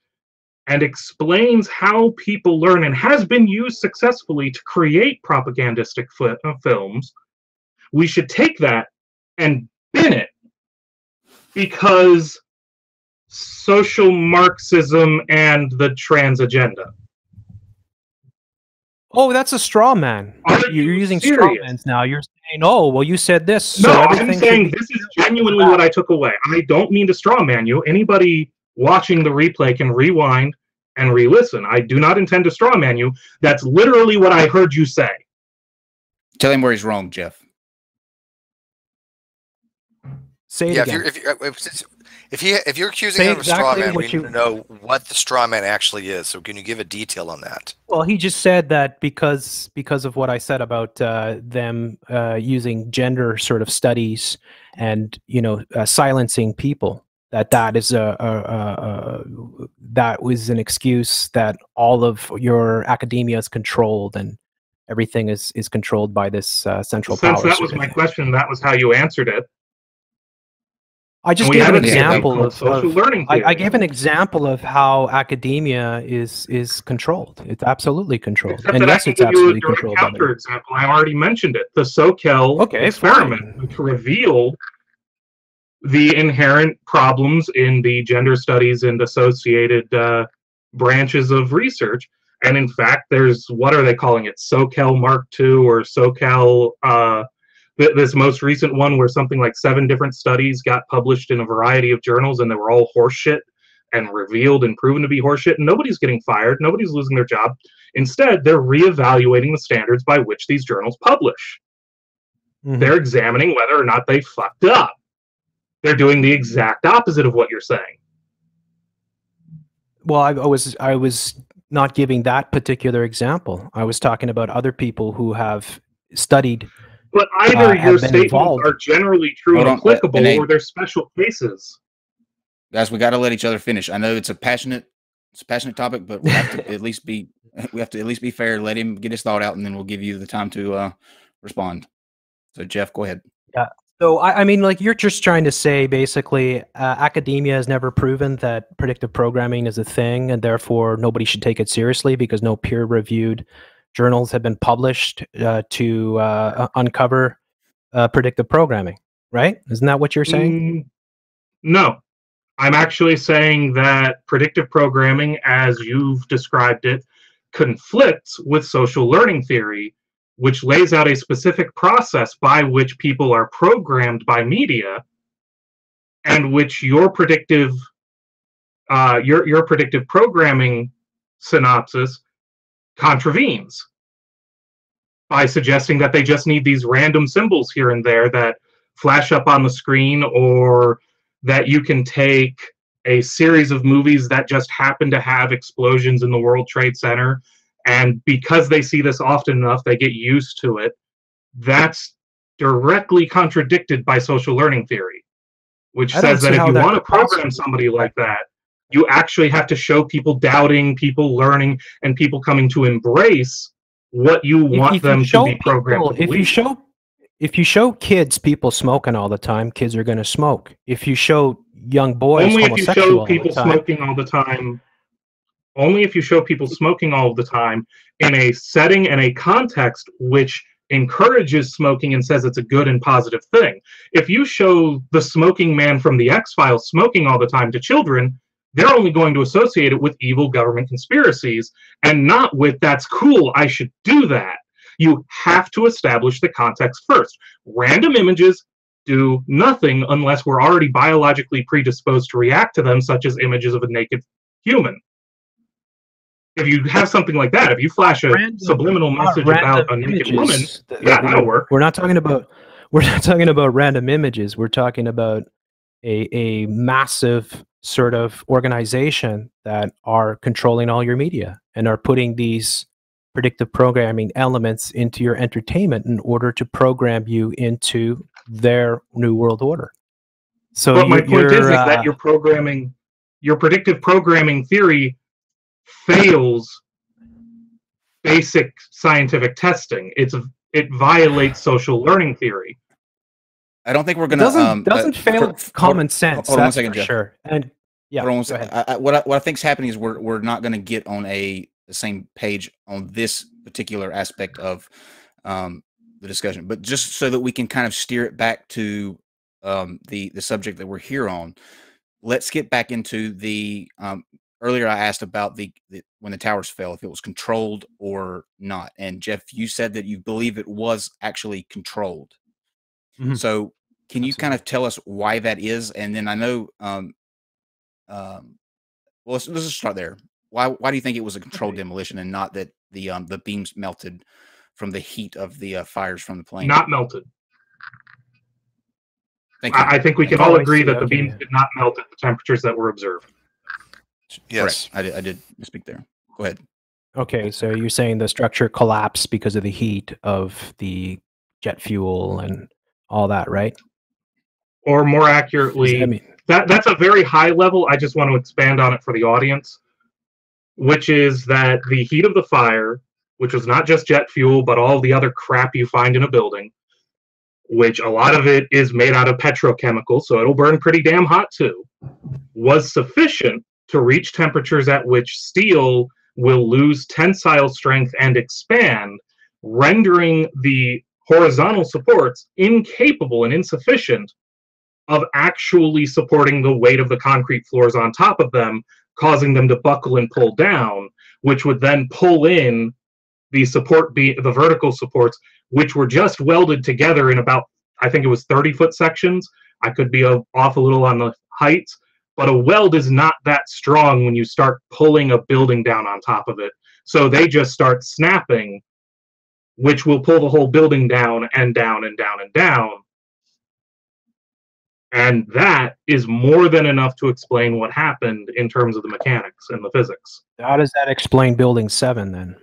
and explains how people learn and has been used successfully to create propagandistic films. We should take that and bin it Because social Marxism and the trans agenda. Oh, that's a straw man. Are You're you using serious? straw mans now. You're saying, oh, well, you said this, No, so I'm everything should saying be. this is genuinely what I took away. I don't mean to straw man you. Anybody watching the replay can rewind and re-listen. I do not intend to straw man you. That's literally what I heard you say. Tell him where he's wrong, Jeff. Say it Yeah, again. if you're accusing Say him of straw exactly man, we what need to know what the straw man actually is. So can you give a detail on that? Well, he just said that because of what I said about them using gender sort of studies and silencing people, that is that was an excuse that all of your academia is controlled and everything is controlled by this central power. Since that was my question, that was how you answered it. I just And we gave an have a technique example called of social learning theory. I gave an example of how academia is controlled. It's absolutely controlled. Except And that yes, I it's can give you a absolutely direct controlled by counter them. example. I already mentioned it. The Soquel Okay, experiment, fine. which revealed the inherent problems in the gender studies and associated branches of research. And in fact, there's, what are they calling it? Soquel Mark II or Soquel, this most recent one where something like 7 different studies got published in a variety of journals and they were all horseshit and revealed and proven to be horseshit. And nobody's getting fired. Nobody's losing their job. Instead, they're reevaluating the standards by which these journals publish. Mhm. They're examining whether or not they fucked up. They're doing the exact opposite of what you're saying. Well, I was not giving that particular example. I was talking about other people who have studied. But either have your been statements involved. are generally true Hold and on, applicable, Inane. or they're special cases. Guys, we got to let each other finish. I know it's a passionate topic, but we have to at least be fair. Let him get his thought out, and then we'll give you the time to respond. So, Jeff, go ahead. Yeah. So I mean, like, you're just trying to say basically, academia has never proven that predictive programming is a thing, and therefore nobody should take it seriously because no peer-reviewed journals have been published to uncover predictive programming. Right? Isn't that what you're saying? No. I'm actually saying that predictive programming, as you've described it, conflicts with social learning theory, which lays out a specific process by which people are programmed by media, and which your predictive programming synopsis contravenes by suggesting that they just need these random symbols here and there that flash up on the screen, or that you can take a series of movies that just happen to have explosions in the World Trade Center, and because they see this often enough, they get used to it. That's directly contradicted by social learning theory, which says that if you want to program somebody like that, you actually have to show people doubting, people learning, and people coming to embrace what you want them to be programmed to believe. If you show kids people smoking all the time, kids are going to smoke. If you show young boys only if you show people smoking all the time, only if you show people smoking all the time in a setting and a context which encourages smoking and says it's a good and positive thing. If you show the smoking man from the X-Files smoking all the time to children, they're only going to associate it with evil government conspiracies and not with that's cool, I should do that. You have to establish the context first. Random images do nothing unless we're already biologically predisposed to react to them, such as images of a naked human. If you have something like that, if you flash a subliminal message about a naked woman, yeah, that'll work. We're not talking about random images. We're talking about a massive sort of organization that are controlling all your media and are putting these predictive programming elements into your entertainment in order to program you into their new world order. So but my point is that your predictive programming theory fails basic scientific testing. It violates social learning theory. I don't think we're gonna doesn't fail common sense. Hold on 1 second, for Jeff. Sure. And yeah, hold on what I think's happening is we're not going to get on the same page on this particular aspect of the discussion, but just so that we can kind of steer it back to the subject that we're here on, let's get back into the earlier I asked about the when the towers fell, if it was controlled or not. And Jeff, you said that you believe it was actually controlled. Mhm. So can you kind Absolutely. of tell us why that is? And then I know, well, let's just start there. Why do you think it was a controlled Okay. demolition and not that the beams melted from the heat of the fires from the plane? Not melted. Thank you. I think we Thank can you. all Oh, I agree see. that the Okay. beams did not melt at the temperatures that were observed. Yes. Correct. I did speak there. Go ahead. Okay, so you're saying the structure collapsed because of the heat of the jet fuel and all that, right? Or more I accurately, mean, that's a very high level. I just want to expand on it for the audience, which is that the heat of the fire, which was not just jet fuel, but all the other crap you find in a building, which a lot of it is made out of petrochemicals, so it'll burn pretty damn hot too, was sufficient to reach temperatures at which steel will lose tensile strength and expand, rendering the horizontal supports incapable and insufficient of actually supporting the weight of the concrete floors on top of them, causing them to buckle and pull down, which would then pull in the the vertical supports, which were just welded together in about, I think it was 30-foot sections. I could be off a little on the heights, but a weld is not that strong when you start pulling a building down on top of it. So they just start snapping, which will pull the whole building down and down and down and down. And that is more than enough to explain what happened in terms of the mechanics and the physics. how does that explain Building 7 then?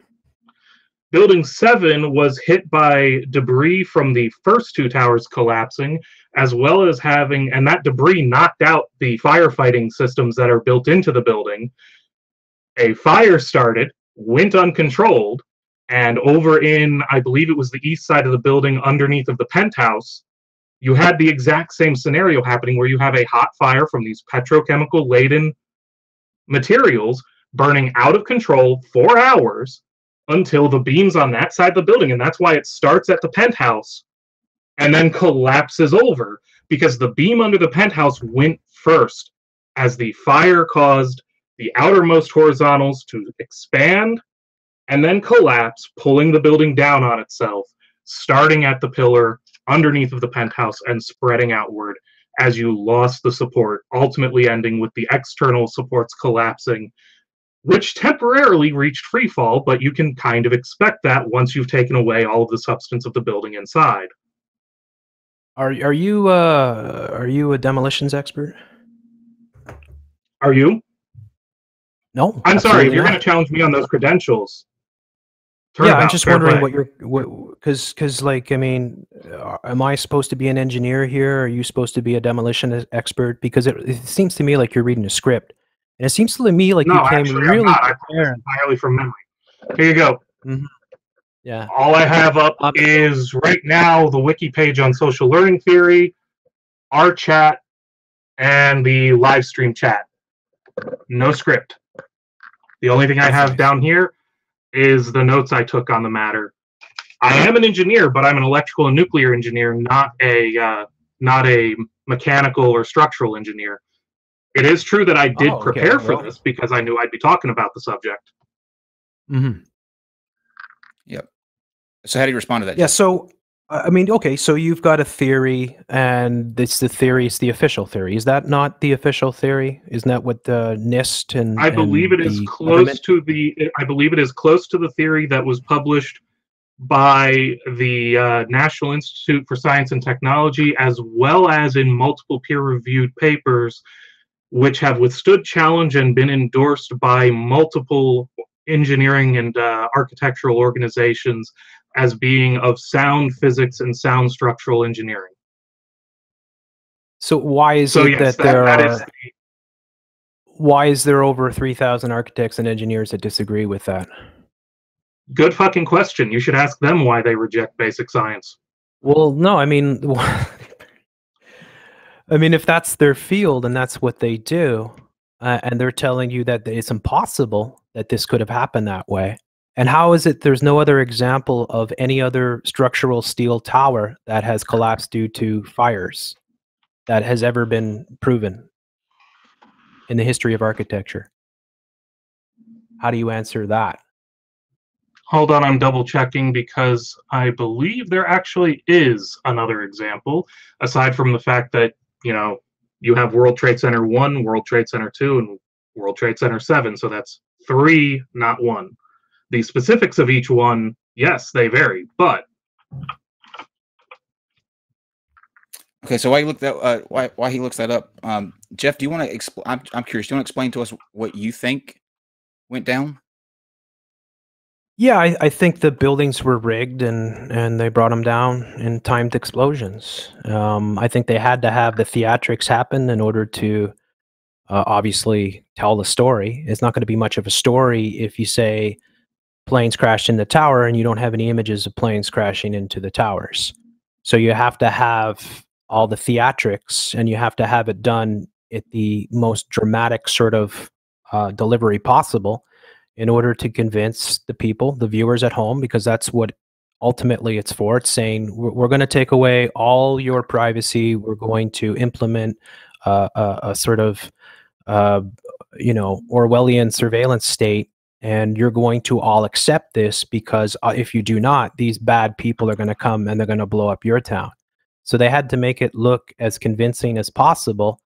Building 7 was hit by debris from the first two towers collapsing, as well as having, and that debris knocked out the firefighting systems that are built into the building. A fire started, went uncontrolled, and over in, I believe it was the east side of the building underneath of the penthouse, you had the exact same scenario happening where you have a hot fire from these petrochemical laden materials burning out of control for hours until the beams on that side of the building, and that's why it starts at the penthouse and then collapses over, because the beam under the penthouse went first as the fire caused the outermost horizontals to expand and then collapse, pulling the building down on itself, starting at the pillar underneath of the penthouse and spreading outward as you lost the support, ultimately ending with the external supports collapsing, which temporarily reached free fall, but you can kind of expect that once you've taken away all of the substance of the building inside. Are you a demolitions expert? Are you? No, I'm sorry, if absolutely you're going not. to challenge me on those credentials. Yeah, I'm turnabout, just fair wondering play. what you're, because like, I mean, am I supposed to be an engineer here? Are you supposed to be a demolition expert? Because it seems to me like you're reading a script, and it seems to me like No, you came actually, I'm really not. I pulled this prepared. entirely from memory. Here you go. Mhm. Yeah. All I have up So- is right now the wiki page on social learning theory, our chat, and the live stream chat. No script. The only thing I have Perfect. down here is the notes I took on the matter. I am an engineer, but I'm an electrical and nuclear engineer, not a mechanical or structural engineer. It is true that I did Oh, okay. prepare for Well, this because I knew I'd be talking about the subject. mhm. Yep. So how do you respond to that? Yeah. Jeff? So, I mean, okay. So you've got a theory, and it's the theory. It's the official theory. Is that not the official theory? Isn't that what the NIST and I believe it is the close government? to I believe it is close to the theory that was published by the National Institute for Science and Technology, as well as in multiple peer-reviewed papers, which have withstood challenge and been endorsed by multiple engineering and architectural organizations as being of sound physics and sound structural engineering. So why is So it yes, that there that are? is Why is there over 3,000 architects and engineers that disagree with that? good fucking question. You should ask them why they reject basic science. Well, no, I mean, I mean, if that's their field and that's what they do, and they're telling you that it's impossible that this could have happened that way, and how is it there's no other example of any other structural steel tower that has collapsed due to fires? that has ever been proven in the history of architecture? How do you answer that? Hold on, I'm double checking because I believe there actually is another example, aside from the fact that, you know, you have World Trade Center 1, World Trade Center 2, and World Trade Center 7, so that's 3, not 1. The specifics of each one, yes, they vary, but... Okay, so why he looks that up, Jeff, do you want to explain? I'm curious. Do you want to explain to us what you think went down? Yeah, I think the buildings were rigged and they brought them down in timed explosions. I think they had to have the theatrics happen in order to obviously tell the story. It's not going to be much of a story if you say planes crashed in the tower and you don't have any images of planes crashing into the towers. So you have to have all the theatrics and you have to have it done at the most dramatic sort of delivery possible in order to convince the people, the viewers at home, because that's what ultimately it's for. It's saying, we're going to take away all your privacy. We're going to implement a sort of, you know, Orwellian surveillance state, and you're going to all accept this because if you do not, these bad people are going to come and they're going to blow up your town. So they had to make it look as convincing as possible.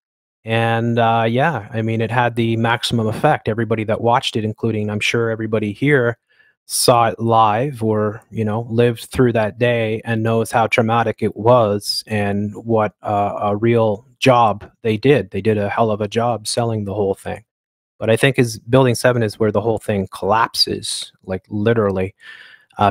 And yeah, I mean, it had the maximum effect. Everybody that watched it, including I'm sure everybody here, saw it live or, you know, lived through that day and knows how traumatic it was and what a real job they did. They did a hell of a job selling the whole thing. But I think Building 7 is where the whole thing collapses, like literally,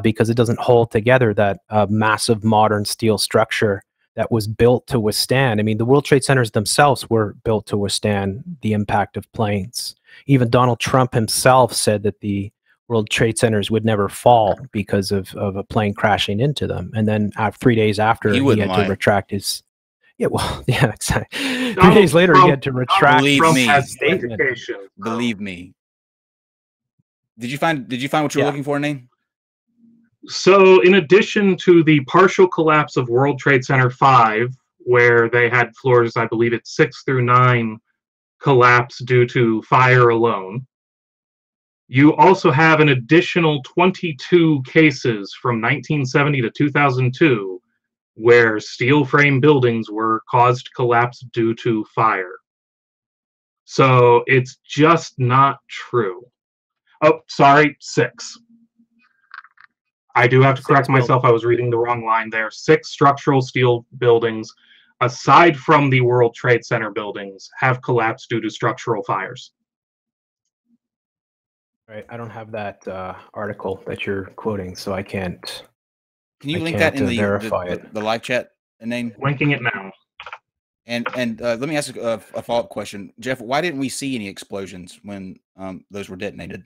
because it doesn't hold together that massive modern steel structure that was built to withstand. I mean, the World Trade Centers themselves were built to withstand the impact of planes. Even Donald Trump himself said that the World Trade Centers would never fall because of a plane crashing into them. And then 3 days after, he had to retract his... Yeah, well, yeah, exactly. 3 days later, he had to retract his statement. Believe me. Did you find what you were looking for, Inane? So, in addition to the partial collapse of World Trade Center 5, where they had floors, I believe it's 6 through 9, collapse due to fire alone, you also have an additional 22 cases from 1970 to 2002 where steel frame buildings were caused to collapse due to fire. So, it's just not true. Oh, sorry, 6. I do have to correct myself. I was reading the wrong line there. 6 structural steel buildings, aside from the World Trade Center buildings, have collapsed due to structural fires. Right. I don't have that article that you're quoting, so I can't. Can you link that in the live chat, Inane? Linking it now. And let me ask a follow-up question. Jeff, why didn't we see any explosions when those were detonated?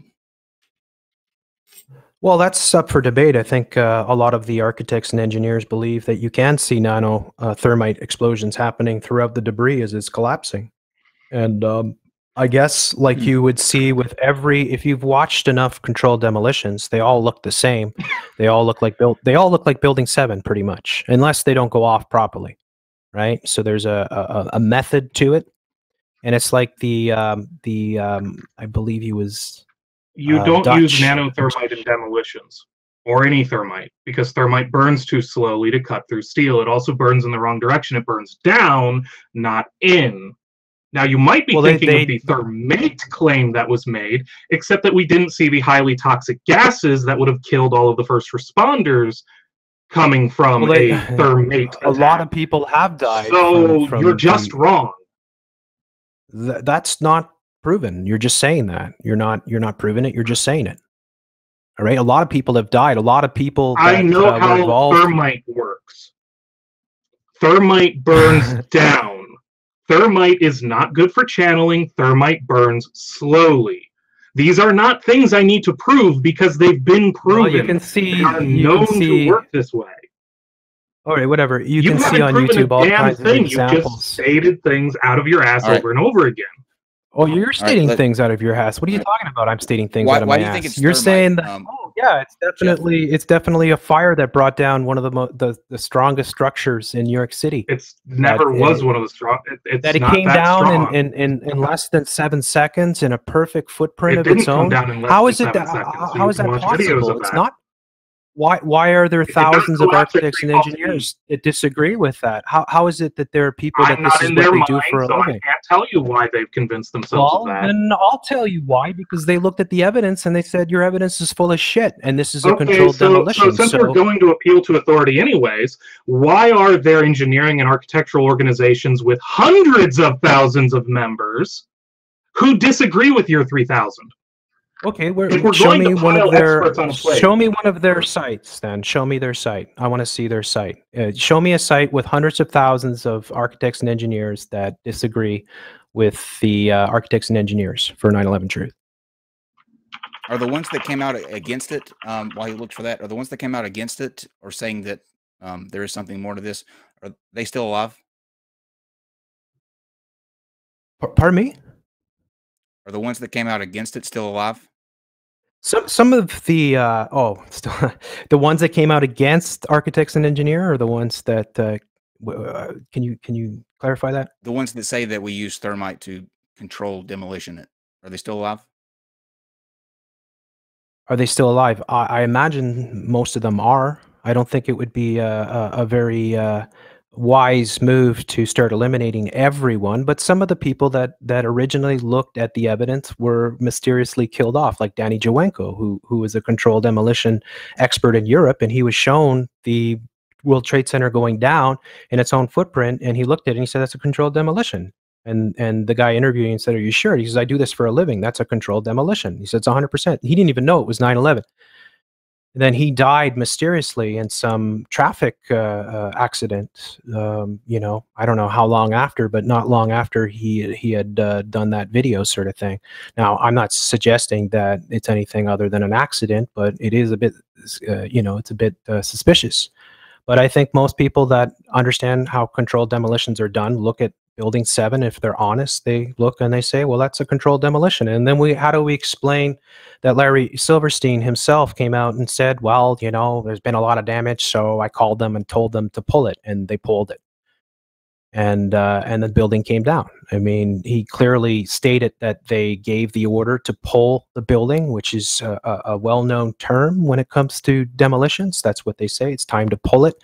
Well, that's up for debate. I think a lot of the architects and engineers believe that you can see thermite explosions happening throughout the debris as it's collapsing. And I guess like you would see with if you've watched enough controlled demolitions, they all look the same. They all look like Building 7 pretty much, unless they don't go off properly, right? So there's a method to it. And it's like I believe he was... You don't use nanothermite in demolitions, or any thermite, because thermite burns too slowly to cut through steel. It also burns in the wrong direction. It burns down, not in. Now, you might be thinking of the thermate claim that was made, except that we didn't see the highly toxic gases that would have killed all of the first responders coming from a thermate attack. A lot of people have died. So you're just wrong. That's not proven. You're just saying that. You're not proving it. You're just saying it. All right. A lot of people have died. A lot of people. I know how thermite works. Thermite burns down. Thermite is not good for channeling. Thermite burns slowly. These are not things I need to prove because they've been proven. Well, you can see. They are known to work this way. All right, whatever. You can see on YouTube all kinds of examples. You just stated things out of your ass over and over again. Oh, you're stating let- things out of your ass. What are you Alright. talking about? I'm stating things out of Why my do you ass. think it's You're thermite? saying that. Oh, yeah, it's definitely a fire that brought down one of the strongest structures in New York City. It's never was one of the strong. It's That it not came that down strong. in less than 7 seconds in a perfect footprint It of didn't its come own. down in less How than is it 7 that? seconds. How You is can that watch videos possible? of It's that. not. Why are there If it thousands does of collapse at architects and free fall to me, engineers that disagree with that? How is it that there are people that I'm this not is in what their they mind, do for a so I living? can't tell you why they've convinced themselves of Well, that. then I'll tell you why, because they looked at the evidence and they said your evidence is full of shit, and this is a Okay, controlled so demolition. since we're going to appeal to authority anyways, why are there engineering and architectural organizations with hundreds of thousands of members who disagree with your 3,000? Okay, If we're show going me to one pile of their experts on a plate. show me one of their sites. Then show me their site. I want to see their site. Show me a site with hundreds of thousands of architects and engineers that disagree with the architects and engineers for 9/11 Truth. Are the ones that came out against it, while you looked for that, are the ones that came out against it or saying that there is something more to this, are they still alive? Pardon me? Are the ones that came out against it still alive? Some of the still, the ones that came out against architects and engineer, or the ones that can you clarify that? The ones that say that we use thermite to control demolition, are they still alive? Are they still alive? I imagine most of them are. I don't think it would be a very wise move to start eliminating everyone, but some of the people that originally looked at the evidence were mysteriously killed off, like Danny Jawenko, who was a controlled demolition expert in Europe, and he was shown the World Trade Center going down in its own footprint, and he looked at it and he said, "That's a controlled demolition." And the guy interviewing said, "Are you sure?" He says, "I do this for a living. That's a controlled demolition." He said, "It's 100%." He didn't even know it was 9/11. Then he died mysteriously in some traffic accident. I don't know how long after, but not long after he had done that video sort of thing. Now, I'm not suggesting that it's anything other than an accident, but it is a bit, it's a bit suspicious. But I think most people that understand how controlled demolitions are done look at Building 7. If they're honest, they look and they say, well, that's a controlled demolition. And then how do we explain that Larry Silverstein himself came out and said, well, there's been a lot of damage, so I called them and told them to pull it, and they pulled it. And the building came down. I mean, he clearly stated that they gave the order to pull the building, which is a well-known term when it comes to demolitions. That's what they say. It's time to pull it.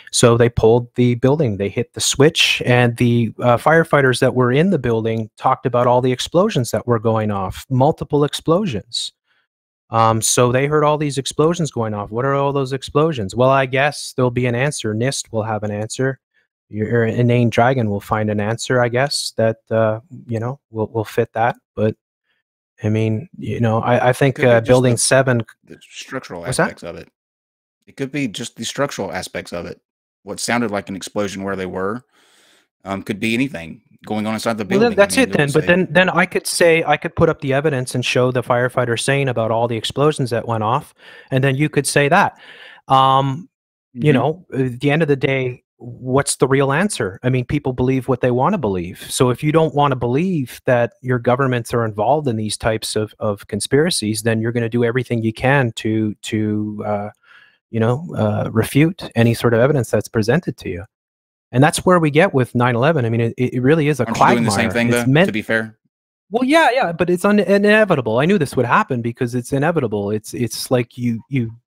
So they pulled the building. They hit the switch, and the firefighters that were in the building talked about all the explosions that were going off, multiple explosions. So they heard all these explosions going off. What are all those explosions? Well, I guess there'll be an answer. NIST will have an answer. Your Inane Dragon will find an answer, I guess, that will fit that. But I mean, I think Could be just Building 7. the structural What's that? aspects of it. It could be just the structural aspects of it. What sounded like an explosion where they were could be anything going on inside the Well, building. that's I mean, it then. But then I could put up the evidence and show the firefighter saying about all the explosions that went off, and then you could say that. At the end of the day, what's the real answer? I mean, people believe what they want to believe. So if you don't want to believe that your governments are involved in these types of conspiracies, then you're going to do everything you can to refute any sort of evidence that's presented to you. And that's where we get with 9/11. I mean, it really is a Aren't quagmire. you doing the same thing, It's though, to be fair? Well, yeah, but it's inevitable. I knew this would happen because it's inevitable. It's like you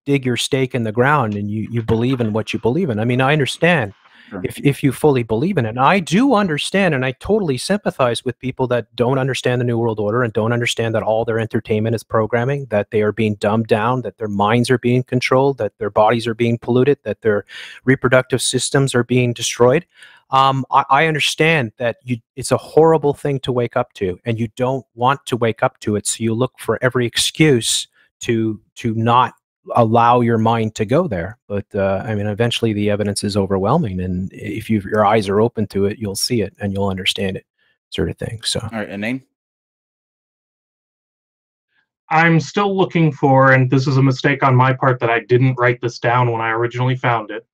dig your stake in the ground and you believe in what you believe in. I mean, I understand Sure. if you fully believe in it. And I do understand, and I totally sympathize with people that don't understand the New World Order and don't understand that all their entertainment is programming, that they are being dumbed down, that their minds are being controlled, that their bodies are being polluted, that their reproductive systems are being destroyed. I understand that it's a horrible thing to wake up to, and you don't want to wake up to it. So you look for every excuse to not allow your mind to go there. But I mean, eventually the evidence is overwhelming, and if your eyes are open to it, you'll see it and you'll understand it, sort of thing. So, all right, a name. I'm still looking for, and this is a mistake on my part that I didn't write this down when I originally found it.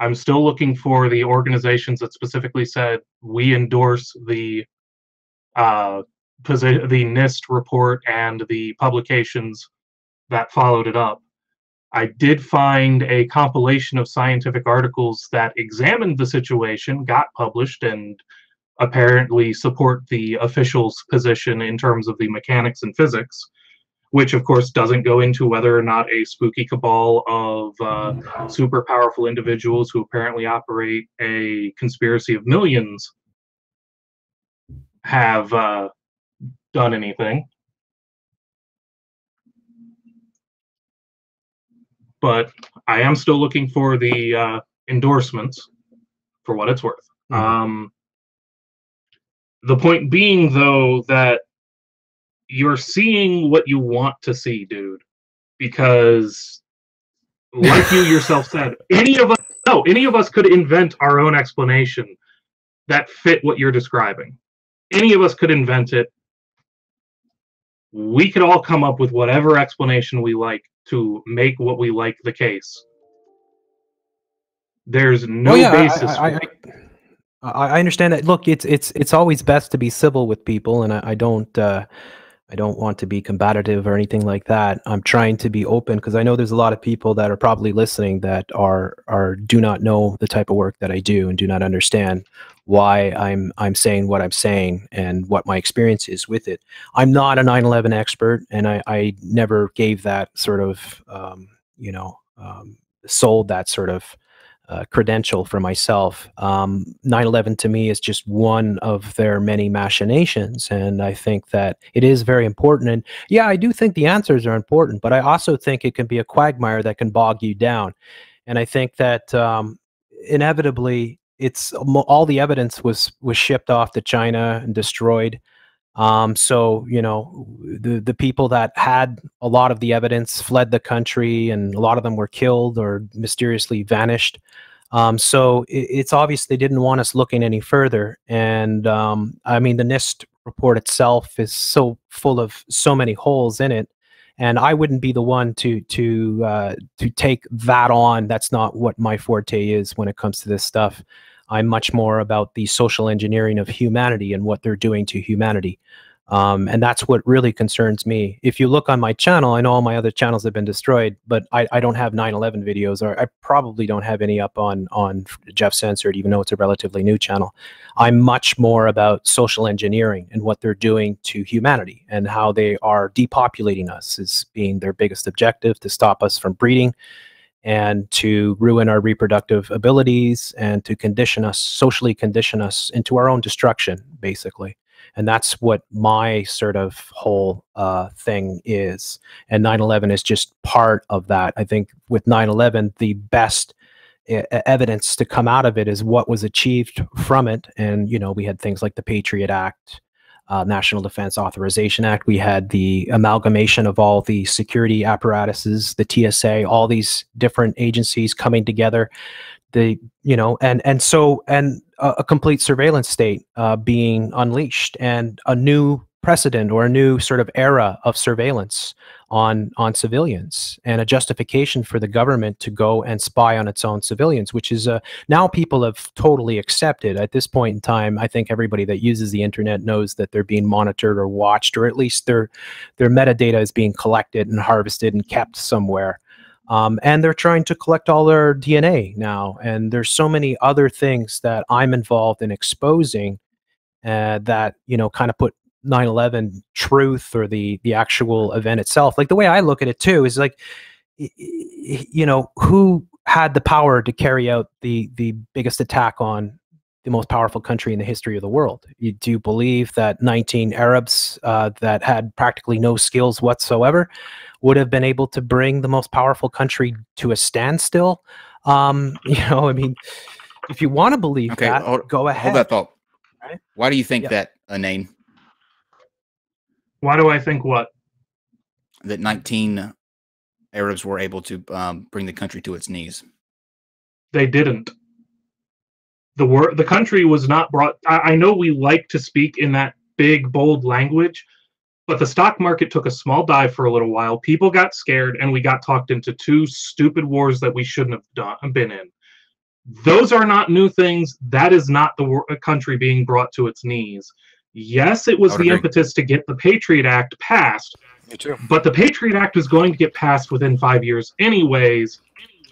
I'm still looking for the organizations that specifically said we endorse the the NIST report and the publications that followed it up, I did find a compilation of scientific articles that examined the situation, got published, and apparently support the official's position in terms of the mechanics and physics, which of course doesn't go into whether or not a spooky cabal of super powerful individuals who apparently operate a conspiracy of millions have done anything. But I am still looking for the endorsements for what it's worth. The point being, though, that you're seeing what you want to see, dude. Because, like you yourself said, any of us could invent our own explanation that fit what you're describing. Any of us could invent it. We could all come up with whatever explanation we like to make what we like the case. There's no basis for it. I understand that. Look, it's always best to be civil with people, and I don't want to be combative or anything like that. I'm trying to be open because I know there's a lot of people that are probably listening that do not know the type of work that I do and do not understand why I'm saying what I'm saying and what my experience is with it. I'm not a 9/11 expert, and I never gave that sort of sold that sort of credential for myself. 9/11 to me is just one of their many machinations, and I think that it is very important. And yeah, I do think the answers are important, but I also think it can be a quagmire that can bog you down. And I think that inevitably, all the evidence was shipped off to China and destroyed. So the people that had a lot of the evidence fled the country, and a lot of them were killed or mysteriously vanished. So it's obvious they didn't want us looking any further. And I mean, the NIST report itself is so full of so many holes in it, and I wouldn't be the one to take that on. That's not what my forte is when it comes to this stuff. I'm much more about the social engineering of humanity and what they're doing to humanity. And that's what really concerns me. If you look on my channel, I know all my other channels have been destroyed, but I don't have 9/11 videos, or I probably don't have any up on Jeff Censored, even though it's a relatively new channel. I'm much more about social engineering and what they're doing to humanity and how they are depopulating us as being their biggest objective, to stop us from breeding and to ruin our reproductive abilities and to socially condition us into our own destruction, basically. And that's what my sort of whole thing is. And 9/11 is just part of that. I think with 9/11, the best evidence to come out of it is what was achieved from it. And, we had things like the Patriot Act, National Defense Authorization Act. We had the amalgamation of all the security apparatuses, the TSA, all these different agencies coming together. And a complete surveillance state being unleashed, and a new precedent or a new sort of era of surveillance on civilians, and a justification for the government to go and spy on its own civilians, which is now people have totally accepted. At this point in time, I think everybody that uses the internet knows that they're being monitored or watched, or at least their metadata is being collected and harvested and kept somewhere. And they're trying to collect all their DNA now. And there's so many other things that I'm involved in exposing that, kind of put 9/11 truth, or the actual event itself. Like, the way I look at it too is like, who had the power to carry out the biggest attack on the most powerful country in the history of the world? Do you believe that 19 Arabs that had practically no skills whatsoever would have been able to bring the most powerful country to a standstill? I mean, if you want to believe that, go ahead. Hold that thought. Right? Why do you think that, Inane? Why do I think what? That 19 Arabs were able to bring the country to its knees. They didn't. The country was not brought. I know we like to speak in that big, bold language, but the stock market took a small dive for a little while. People got scared, and we got talked into two stupid wars that we shouldn't have been in. Those are not new things. That is not the country being brought to its knees. Yes, it was I would the agree. impetus to get the Patriot Act passed, Me too. but the Patriot Act was going to get passed within 5 years anyways,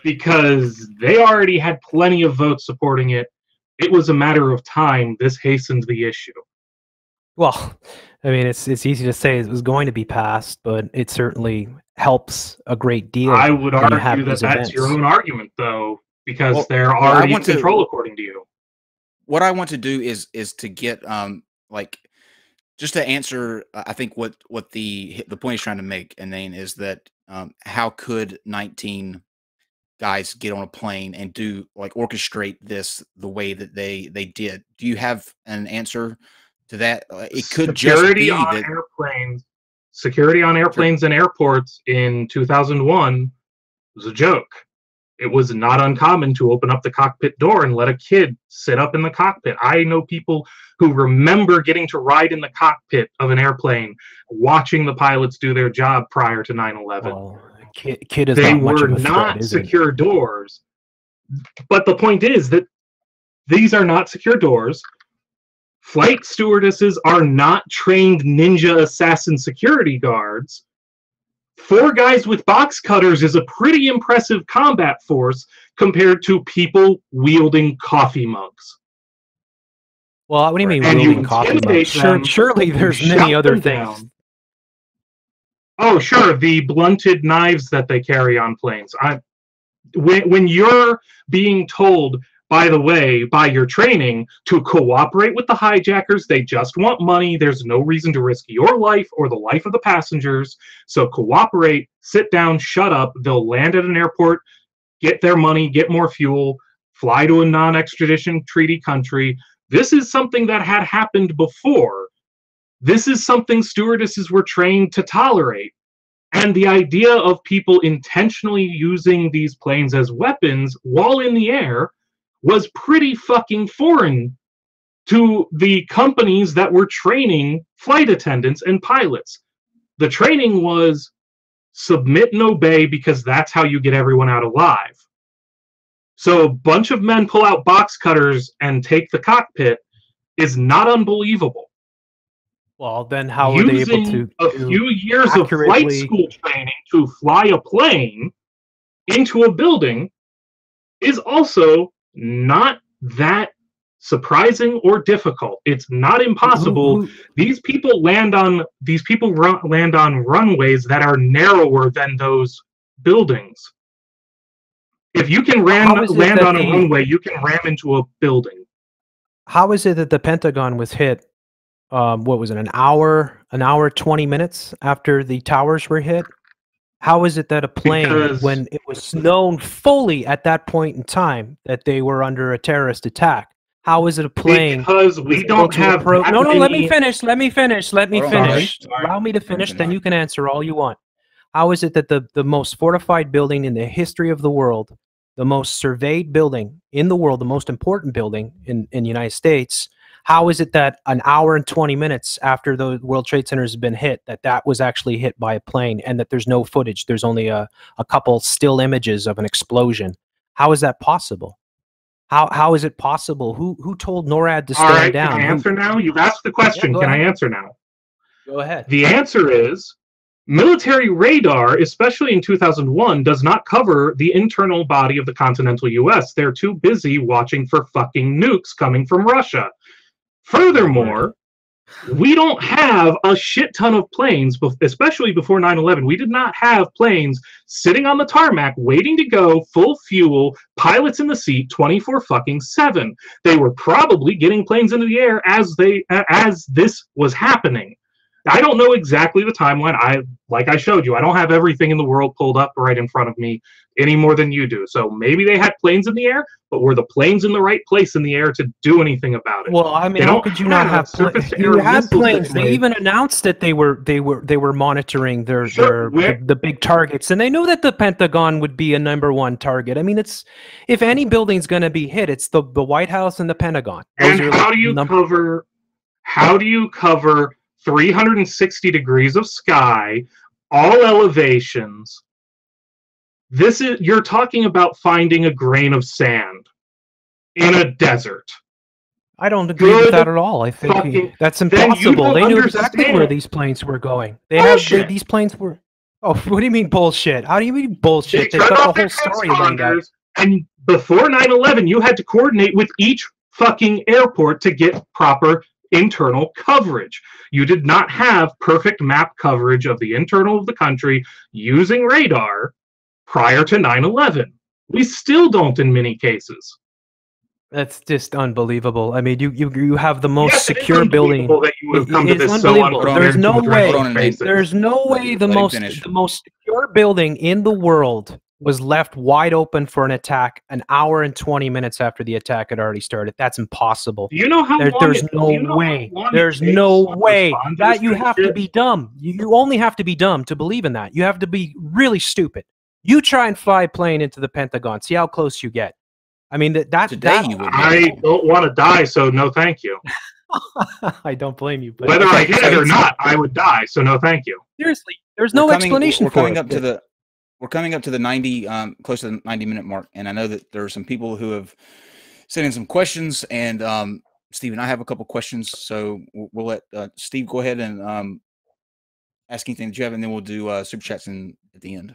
because they already had plenty of votes supporting it. It was a matter of time. This hastened the issue. Well, I mean, it's easy to say it was going to be passed, but it certainly helps a great deal. I would when you argue have that these that's events. your own argument, though, because Well, they're I already in want to- control according to you. What I want to do is to get like just to answer. I think what the point is trying to make, Inane, is that how could 19 guys get on a plane and do like orchestrate this the way that they did? Do you have an answer to that? It could just be that airplanes. Security on airplanes and airports in 2001 was a joke. It was not uncommon to open up the cockpit door and let a kid sit up in the cockpit. I know people who remember getting to ride in the cockpit of an airplane, watching the pilots do their job prior to 9/11. Well, kid is They not much were of a threat, not is it? secure doors. But the point is that these are not secure doors. Flight stewardesses are not trained ninja assassin security guards. 4 guys with box cutters is a pretty impressive combat force compared to people wielding coffee mugs. Well, what do you mean And you wielding coffee intimidate mugs? them, Surely there's shut many other them things. down. Oh, sure, the blunted knives that they carry on planes. When you're being told, by the way, by your training, to cooperate with the hijackers, they just want money, there's no reason to risk your life or the life of the passengers, so cooperate, sit down, shut up, they'll land at an airport, get their money, get more fuel, fly to a non-extradition treaty country. This is something that had happened before. This is something stewardesses were trained to tolerate. And the idea of people intentionally using these planes as weapons while in the air was pretty fucking foreign to the companies that were training flight attendants and pilots. The training was submit and obey because that's how you get everyone out alive. So a bunch of men pull out box cutters and take the cockpit is not unbelievable. Well, then how were they able Using to a few years of flight accurately- school training to fly a plane into a building is also not that surprising or difficult. It's not impossible. These people land on runways that are narrower than those buildings. If you can land on a runway, you can ram into a building. How is it that the Pentagon was hit? What was it? An hour, 20 minutes after the towers were hit? How is it that a plane, when it was known fully at that point in time that they were under a terrorist attack, how is it a plane? Because we don't have. No, let me finish. Let me finish. Sorry. Allow me to finish, then you can answer all you want. How is it that the most fortified building in the history of the world, the most surveyed building in the world, the most important building in the United States, how is it that an hour and 20 minutes after the World Trade Center has been hit, that was actually hit by a plane and that there's no footage? There's only a couple still images of an explosion. How is that possible? How is it possible? Who told NORAD to stand down? Can I answer now? You've asked the question. Can I answer now? Go ahead. The answer is military radar, especially in 2001, does not cover the internal body of the continental U.S. They're too busy watching for fucking nukes coming from Russia. Furthermore, we don't have a shit ton of planes, especially before 9/11. We did not have planes sitting on the tarmac waiting to go, full fuel, pilots in the seat, 24/7. They were probably getting planes into the air as this was happening. I don't know exactly the timeline. Like I showed you, I don't have everything in the world pulled up right in front of me any more than you do. So maybe they had planes in the air, but were the planes in the right place in the air to do anything about it? Well, I mean, how could you not have planes? You had planes. They even announced that they were monitoring the big targets, and they knew that the Pentagon would be a #1 target. I mean, it's if any building's going to be hit, it's the White House and the Pentagon. And how do you cover 360 degrees of sky, all elevations? You're talking about finding a grain of sand in a desert. I don't agree with that at all. I think that's impossible. They knew exactly where these planes were going. These planes were. Oh, what do you mean bullshit? How do you mean bullshit? They've got the whole story laid out. And before 9/11, you had to coordinate with each fucking airport to get proper internal coverage. You did not have perfect map coverage of the internal of the country using radar prior to 9/11. We still don't in many cases. That's just unbelievable. I mean, you have the most secure building. There's no way. There's no way the most secure building in the world was left wide open for an attack an hour and 20 minutes after the attack had already started. That's impossible. Do you know how There's no way. There's no way. That you have to be dumb. You only have to be dumb to believe in that. You have to be really stupid. You try and fly a plane into the Pentagon. See how close you get. I mean, I don't want to die, so no thank you. I don't blame you. But whether I hit it or not, I would die, so no thank you. Seriously, there's no explanation for it. We're coming up to the 90, close to the 90-minute mark, and I know that there are some people who have sent in some questions, and Steve and I have a couple questions, so we'll let Steve go ahead and ask anything that you have, and then we'll do super chats at the end.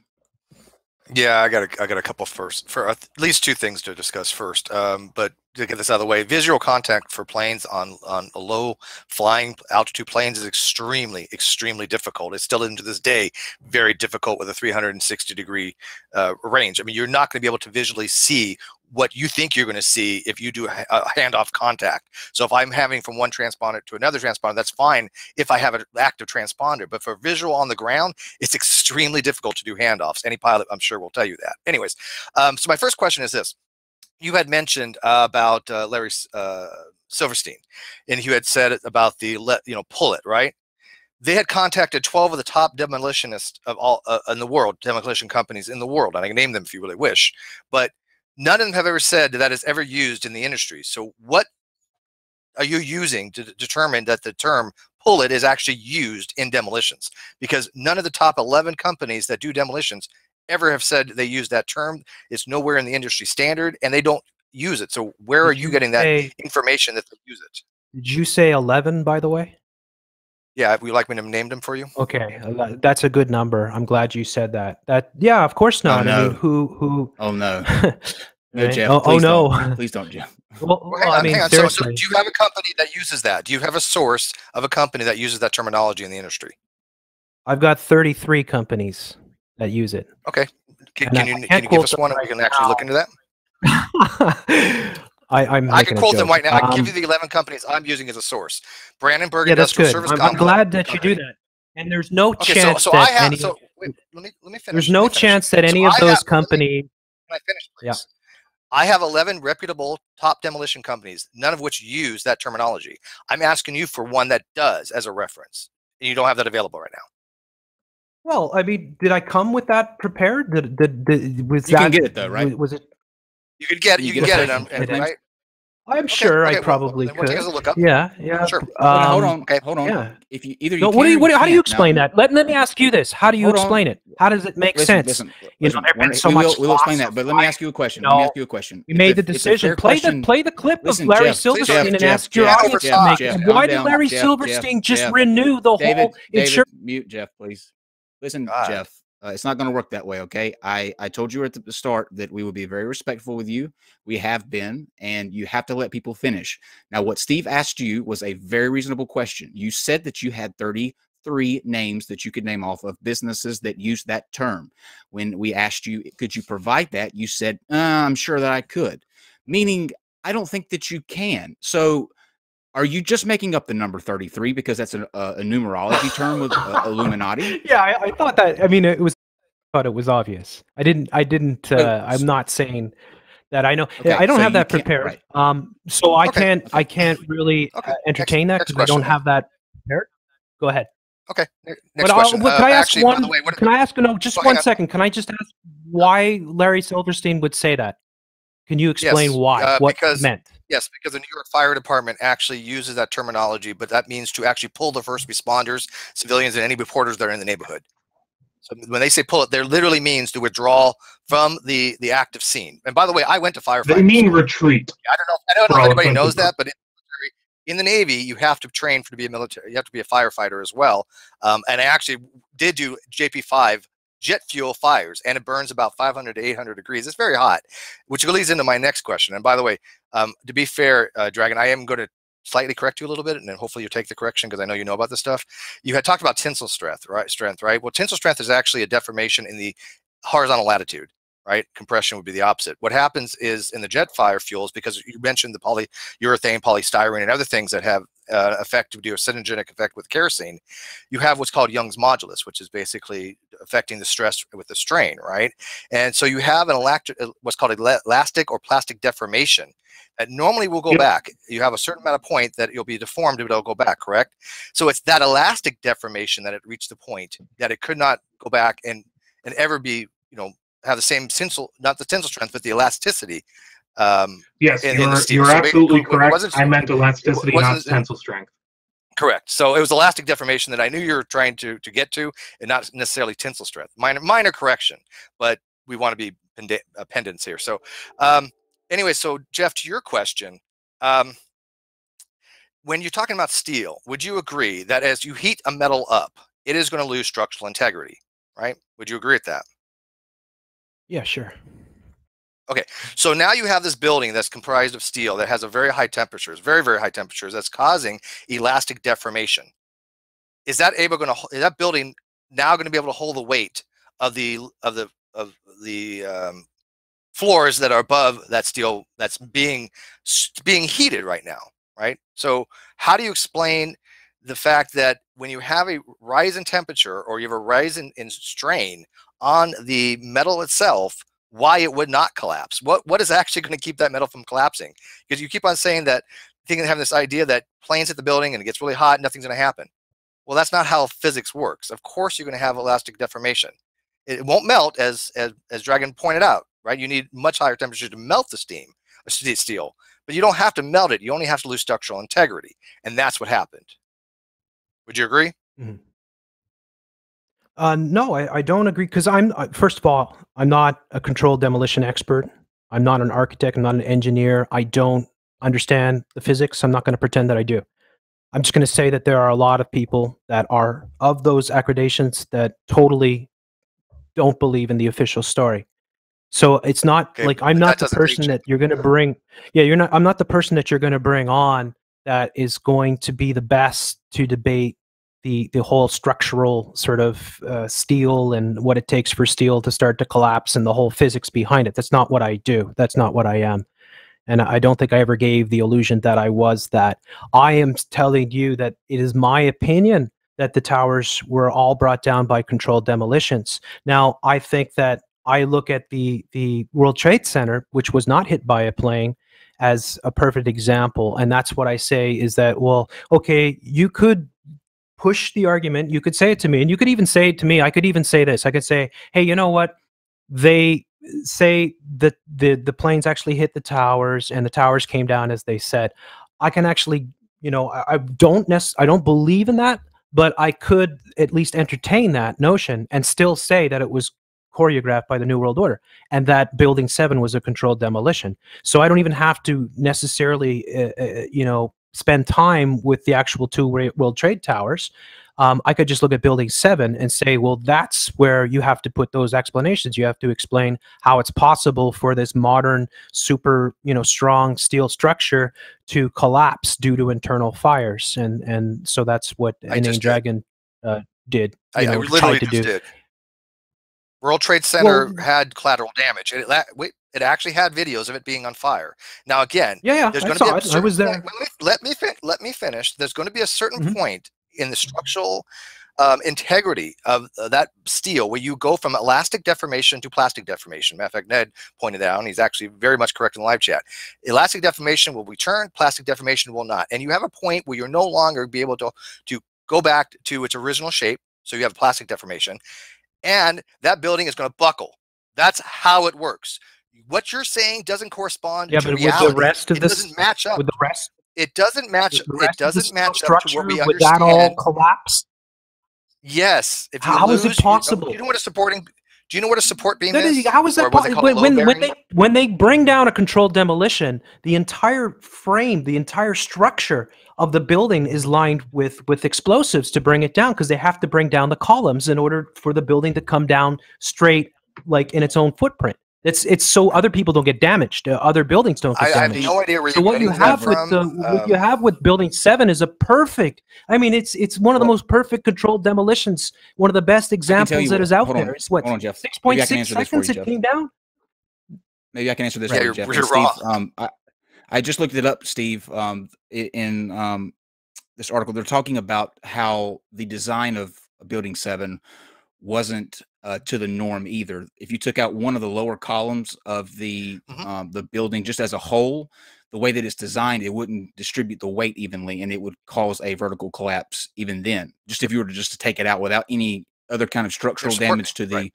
Yeah, I got a couple first, for at least two things to discuss first. But to get this out of the way, visual contact for planes on a low flying altitude planes is extremely difficult. It's still into this day very difficult with a 360-degree range. I mean, you're not going to be able to visually see what you think you're going to see if you do a handoff contact. So if I'm having from one transponder to another transponder, that's fine if I have an active transponder. But for visual on the ground, it's extremely difficult to do handoffs. Any pilot, I'm sure, will tell you that. Anyways, so my first question is this. You had mentioned about Larry Silverstein, and you had said about the pull it, right? They had contacted 12 of the top demolitionists of all in the world, demolition companies in the world, and I can name them if you really wish, but none of them have ever said that is ever used in the industry. So what are you using to determine that the term pull it is actually used in demolitions? Because none of the top 11 companies that do demolitions ever have said they use that term. It's nowhere in the industry standard, and they don't use it. So where are you getting that information that they use it? Did you say 11, by the way? Yeah, would you like me to name them for you? Okay, that's a good number. I'm glad you said that. Yeah, of course not. Oh, no. I mean, who? Oh no, no, Jeff. Oh no, please don't, Jeff. Well, hang on, hang on. So seriously. do you have a company that uses that? Do you have a source of a company that uses that terminology in the industry? I've got 33 companies that use it. Okay, can you give us one, and we can actually look into that? I can quote them right now. I can give you the 11 companies I'm using as a source. Brandenburg Industrial Service. I'm glad that you do that. And there's no chance that any. Wait, let me finish. There's no chance that any of those companies. Can I finish, please? Yeah. I have 11 reputable top demolition companies, none of which use that terminology. I'm asking you for one that does as a reference. And you don't have that available right now. Well, I mean, did I come with that prepared? Was you can get it though, right? Was it? You could get it. You can get it, right? I'm sure I probably could. Take a look up. Yeah. Sure. Hold on. Okay, hold on. Yeah. If you either how do you explain that? Let me ask you this. How do you explain it? How does it make sense? Listen, we'll explain that, but let me ask you a question. You made the decision. Play the clip of Larry Silverstein and ask your audience to make it. Why did Larry Silverstein just renew the whole insurance? Mute Jeff, please. Listen, Jeff. It's not going to work that way, okay? I told you at the start that we would be very respectful with you. We have been, and you have to let people finish. Now, what Steve asked you was a very reasonable question. You said that you had 33 names that you could name off of businesses that use that term. When we asked you, could you provide that? You said, I'm sure that I could, meaning I don't think that you can. So are you just making up the number 33 because that's a numerology term with Illuminati? Yeah, I thought that. I mean, I thought it was obvious. I didn't. I'm not saying that I know. Okay, I don't have that prepared. Right. So I can't really entertain that because I don't have that prepared. Go ahead. Okay. Next question. Can I ask one? Can I ask? No, just 1 second. Can I just ask why Larry Silverstein would say that? Can you explain why? What it meant? Yes, because the New York Fire Department actually uses that terminology, but that means to actually pull the first responders, civilians, and any reporters that are in the neighborhood. So when they say pull it, there literally means to withdraw from the active scene. And by the way, I went to firefighting. They mean retreat. I don't know if anybody knows that, but in the In the Navy, you have to train to be a military. You have to be a firefighter as well. And I actually did do JP5 jet fuel fires, and it burns about 500 to 800 degrees. It's very hot, which leads into my next question. And by the way, to be fair, Dragon, I am going to slightly correct you a little bit, and then hopefully you take the correction because I know you know about this stuff. You had talked about tensile strength, right? Well, tensile strength is actually a deformation in the horizontal latitude. Right? Compression would be the opposite. What happens is in the jet fire fuels, because you mentioned the polyurethane, polystyrene, and other things that have effect to do a synergetic effect with kerosene, you have what's called Young's modulus, which is basically affecting the stress with the strain, right? And so you have what's called elastic or plastic deformation that normally will go back. You have a certain amount of point that you'll be deformed, but it'll go back, correct? So it's that elastic deformation that it reached the point that it could not go back and ever be, have the same tensile, not the tensile strength, but the elasticity. Yes, in the steel. you're So absolutely correct. I meant elasticity, not tensile strength. Correct. So it was elastic deformation that I knew you were trying to get to, and not necessarily tensile strength. Minor correction, but we want to be pendants here. So anyway, so Jeff, to your question, when you're talking about steel, would you agree that as you heat a metal up, it is going to lose structural integrity, right? Would you agree with that? Yeah, sure. Okay, so now you have this building that's comprised of steel that has a very high temperatures, very, very high temperatures, that's causing elastic deformation. Is that building now going to be able to hold the weight of the floors that are above that steel that's being heated right now, right? So how do you explain the fact that when you have a rise in temperature or you have a rise in strain on the metal itself, why it would not collapse? What is actually going to keep that metal from collapsing? Because you keep on saying that, having this idea that planes hit the building and it gets really hot, nothing's going to happen. Well, that's not how physics works. Of course, you're going to have elastic deformation. It won't melt, as Dragon pointed out, right? You need much higher temperatures to melt the steel, but you don't have to melt it. You only have to lose structural integrity, and that's what happened. Would you agree? Mm-hmm. No, I don't agree, because first of all, I'm not a controlled demolition expert. I'm not an architect. I'm not an engineer. I don't understand the physics. I'm not going to pretend that I do. I'm just going to say that there are a lot of people that are of those accreditations that totally don't believe in the official story. So it's not like I'm not the person that you're going to bring. Yeah, I'm not the person that you're going to bring on that is going to be the best to debate the whole structural sort of steel and what it takes for steel to start to collapse and the whole physics behind it. That's not what I do. That's not what I am. And I don't think I ever gave the illusion that I was that. I am telling you that it is my opinion that the towers were all brought down by controlled demolitions. Now, I think that I look at the World Trade Center, which was not hit by a plane, as a perfect example. And that's what I say is that, well, okay, you could push the argument. You could say it to me, and you could even say it to me. I could even say this. I could say, hey, you know what? They say that the planes actually hit the towers and the towers came down as they said. I can actually, I don't believe in that, but I could at least entertain that notion and still say that it was choreographed by the New World Order and that Building 7 was a controlled demolition. So I don't even have to necessarily, spend time with the actual two World Trade Towers. I could just look at Building 7 and say, well, that's where you have to put those explanations. You have to explain how it's possible for this modern, super, strong steel structure to collapse due to internal fires. And so that's what Inane Dragon did. I literally just did. World Trade Center had collateral damage. It actually had videos of it being on fire. Now, again, there's going to be a certain I was there. Let me finish. There's going to be a certain point in the structural integrity of that steel where you go from elastic deformation to plastic deformation. Matter of fact, Ned pointed out, and he's actually very much correct in the live chat. Elastic deformation will return, plastic deformation will not. And you have a point where you're no longer be able to go back to its original shape. So you have plastic deformation. And that building is going to buckle. That's how it works. What you're saying doesn't correspond to reality. With the rest of it doesn't match up. With the rest, it doesn't match. It doesn't match up to what we understand. Would that all collapse? Yes. If you how is it possible? Do you know what a supporting? Do you know what a support beam is? How is that possible? When they bring down a controlled demolition, the entire frame, the entire structure of the building is lined with explosives to bring it down, because they have to bring down the columns in order for the building to come down straight, like in its own footprint. It's so other people don't get damaged, other buildings don't get I have damaged. no idea where So you're what you getting that have with from. what you have with Building 7 is a perfect. I mean, it's one of the most perfect controlled demolitions. One of the best examples that is out there. It's what, hold on, Jeff. 6.6 seconds it came down. Maybe I can answer this Yeah, for you, you're Jeff. wrong. Steve, I just looked it up, Steve. In this article, they're talking about how the design of Building 7 wasn't to the norm either. If you took out one of the lower columns of the building just as a whole, the way that it's designed, it wouldn't distribute the weight evenly, and it would cause a vertical collapse even then. Just if you were to take it out without any other kind of structural damage to the right.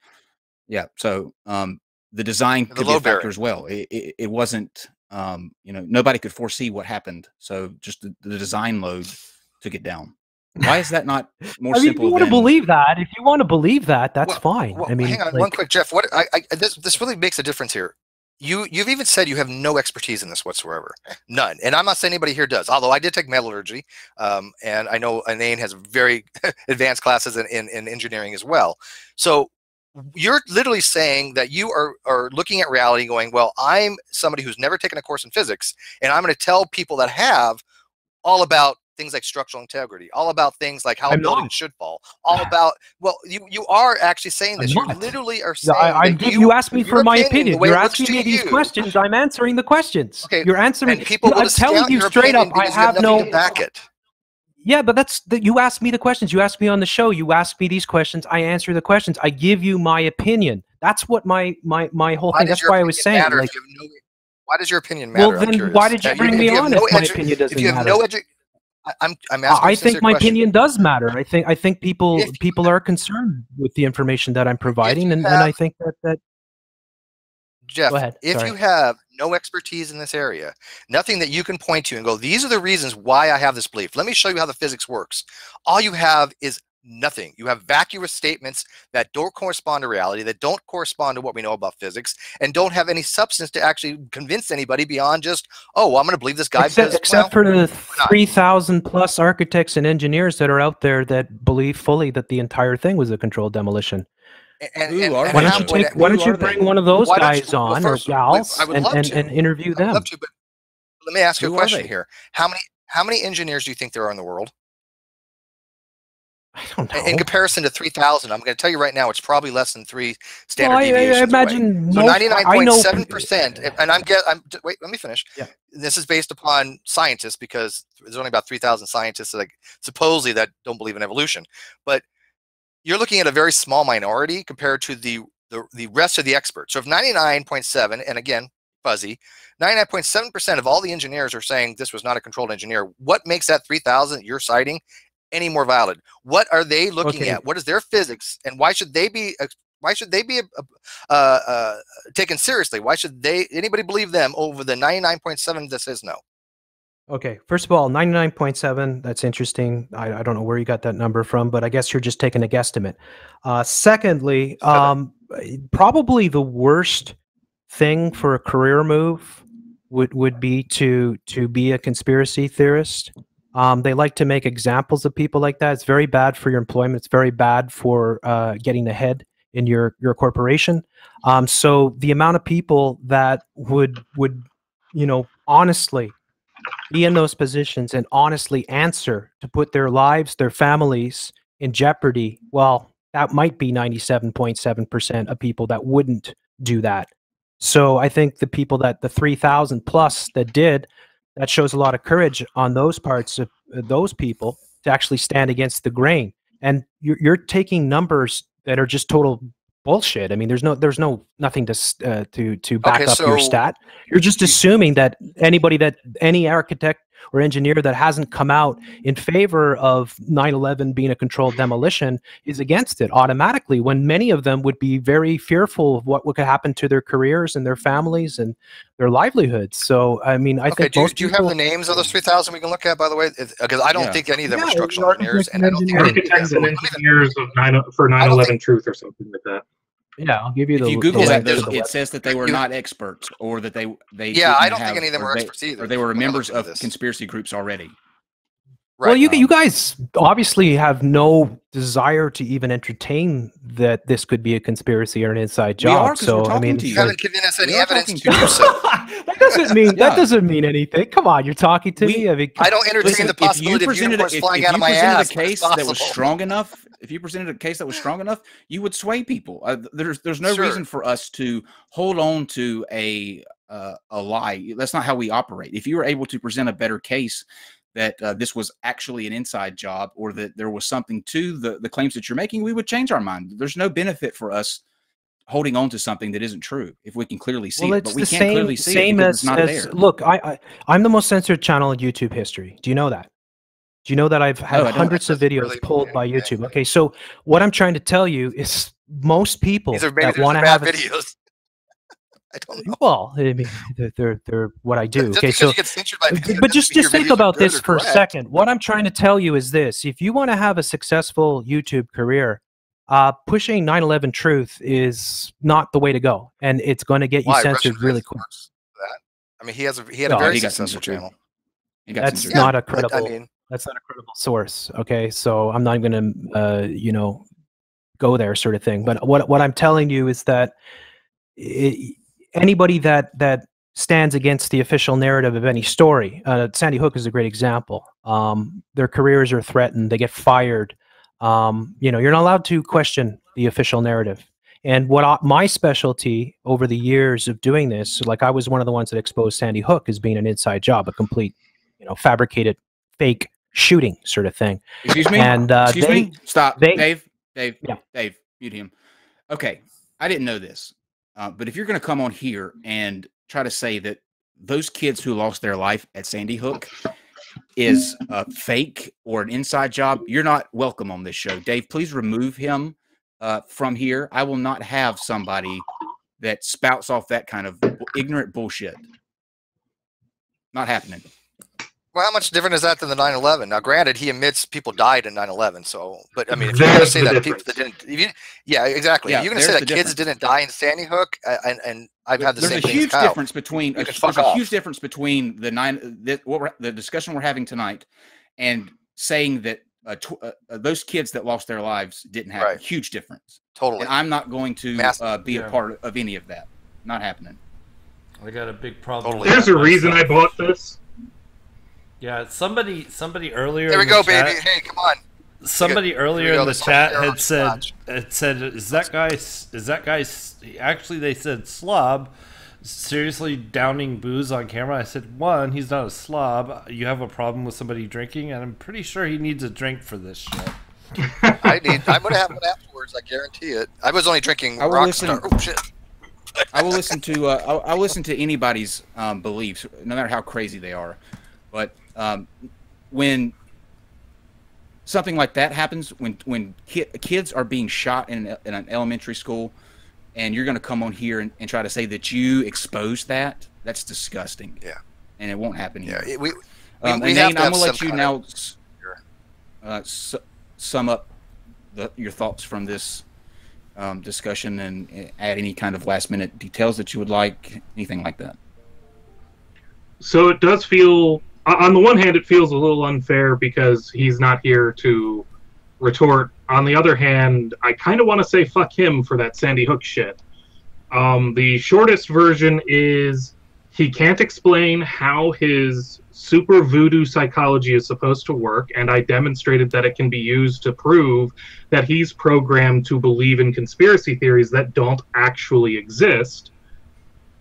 Yeah. So the design could be a factor as well. It wasn't nobody could foresee what happened. So just the design load took it down. Why is that not more simple? If you want to believe that, that's fine. Well, I mean, hang on, one quick, Jeff. What this really makes a difference here. You've even said you have no expertise in this whatsoever, none. And I'm not saying anybody here does. Although I did take metallurgy, and I know Inane has very advanced classes in engineering as well. So you're literally saying that you are looking at reality, going, well, I'm somebody who's never taken a course in physics, and I'm going to tell people that have all about things like structural integrity, all about things like how a building should fall, all about, well, you are actually saying this. You literally are saying you asked me for my opinion. You're asking me these questions. I'm answering the questions. Okay. You're answering. And people I'm telling you straight up, I have no to back it. Yeah, but you asked me the questions. You asked me on the show. You asked me these questions. I answer the questions. I give you my opinion. That's what my whole thing. That's why I was saying. Like, why does your opinion matter? Well, then why did you bring me on if my opinion doesn't matter? I'm asking. I think my opinion does matter. I think people are concerned with the information that I'm providing, and I think that. Jeff, go ahead. If you have no expertise in this area, nothing that you can point to and go, these are the reasons why I have this belief. Let me show you how the physics works. All you have is nothing. You have vacuous statements that don't correspond to reality, that don't correspond to what we know about physics, and don't have any substance to actually convince anybody beyond just, oh, well, I'm going to believe this guy. Except for the 3,000 plus architects and engineers that are out there that believe fully that the entire thing was a controlled demolition. Why don't you bring one of those guys on or gals and interview them? I would love to, but let me ask you a question here. How many engineers do you think there are in the world? I don't know. In comparison to 3,000, I'm going to tell you right now, it's probably less than 3 standard deviations. I imagine so 99.7%. And wait, let me finish. Yeah. This is based upon scientists, because there's only about 3,000 scientists that supposedly that don't believe in evolution. But you're looking at a very small minority compared to the rest of the experts. So if 99.7, and again, fuzzy, 99.7% of all the engineers are saying this was not a controlled engineer, what makes that 3,000 you're citing any more valid? What are they looking at? What is their physics, and why should they be taken seriously? Why should anybody believe them over the 99.7 that says no? Okay, first of all, 99.7, that's interesting. I don't know where you got that number from, but I guess you're just taking a guesstimate. Secondly, probably the worst thing for a career move would be to be a conspiracy theorist. They like to make examples of people like that. It's very bad for your employment. It's very bad for getting ahead in your corporation. So the amount of people that would honestly be in those positions and honestly answer to put their lives, their families in jeopardy, well, that might be 97.7% of people that wouldn't do that. So I think the 3,000 plus that did, that shows a lot of courage on those parts of those people to actually stand against the grain. And you're taking numbers that are just total bullshit. I mean, there's nothing to back up your stat. You're just assuming that any architect or engineer that hasn't come out in favor of 9/11 being a controlled demolition is against it automatically, when many of them would be very fearful of what could happen to their careers and their families and their livelihoods. So, I mean, I think most do you have the names of those 3,000 we can look at, by the way? Because I don't think any of them are structural engineers, and I don't think architects and engineers for 9/11 truth or something like that. Yeah, I'll give you the. If you Google that, it says that they were not experts, or that they. Yeah, I don't think any of them were experts either. Or they were members of conspiracy groups already. Well, you guys obviously have no desire to even entertain that this could be a conspiracy or an inside job. We are, 'cause so we're talking I mean, to you you. haven't given us any We are evidence talking to to do you. so. that doesn't mean anything. Come on, you're talking to me. I mean, I don't entertain Listen, the possibility of unicorns flying out of my ass. a case that was strong enough, if you presented a case that was strong enough, you would sway people. There's no reason for us to hold on to a lie. That's not how we operate. If you were able to present a better case that this was actually an inside job, or that there was something to the claims that you're making, we would change our mind. There's no benefit for us holding on to something that isn't true if we can clearly see it. But we can't clearly see it because it's not there. Look, I'm the most censored channel in YouTube history. Do you know that? Do you know that I've had hundreds of videos pulled by YouTube? Okay, so what I'm trying to tell you is most people that want to have videos. I don't know. Well, I mean, they're what I do. Okay, so but just think about this for a second. What I'm trying to tell you is this: if you want to have a successful YouTube career, pushing 9/11 truth is not the way to go, and it's going to get you censored really quick. I mean, he had a very successful channel. That's not a credible. That's not a credible source. Okay, so I'm not going to, go there, sort of thing. But what I'm telling you is that anybody that stands against the official narrative of any story, Sandy Hook is a great example. Their careers are threatened. They get fired. You're not allowed to question the official narrative. And my specialty over the years of doing this, like I was one of the ones that exposed Sandy Hook as being an inside job, a complete, fabricated fake shooting sort of thing. Excuse me? And Excuse me? Stop. Dave, yeah. Dave, mute him. Okay, I didn't know this. But if you're going to come on here and try to say that those kids who lost their life at Sandy Hook is fake or an inside job, you're not welcome on this show. Dave, please remove him from here. I will not have somebody that spouts off that kind of ignorant bullshit. Not happening. Well, how much different is that than the 9/11? Now, granted, he admits people died in 9/11. So, but I mean, if you're going to say that people that didn't, yeah, exactly. Yeah, if you're going to say that kids didn't die in Sandy Hook, and I've had the same thing. There's a huge difference between huge difference between the discussion we're having tonight and saying that those kids that lost their lives didn't have a huge difference. Totally. And I'm not going to be a part of any of that. Not happening. I got a big problem. Totally. There's a reason I bought this. Yeah, somebody earlier. There we go, baby. Hey, come on. Somebody earlier in the chat had said, "Is that guy?" Actually, they said slob. Seriously, downing booze on camera. I said, one, he's not a slob. You have a problem with somebody drinking, and I'm pretty sure he needs a drink for this shit. I'm gonna have one afterwards. I guarantee it. I was only drinking Rockstar. Oh shit. I will listen to I'll listen to anybody's beliefs, no matter how crazy they are. But when something like that happens, when kids are being shot in an elementary school, and you're going to come on here and try to say that you exposed that, that's disgusting. Yeah. And it won't happen here. Yeah, Inane, I'm going to let you now sum up your thoughts from this discussion and add any kind of last-minute details that you would like, anything like that. So it does feel... On the one hand, it feels a little unfair because he's not here to retort. On the other hand, I kind of want to say fuck him for that Sandy Hook shit. The shortest version is he can't explain how his super voodoo psychology is supposed to work, and I demonstrated that it can be used to prove that he's programmed to believe in conspiracy theories that don't actually exist,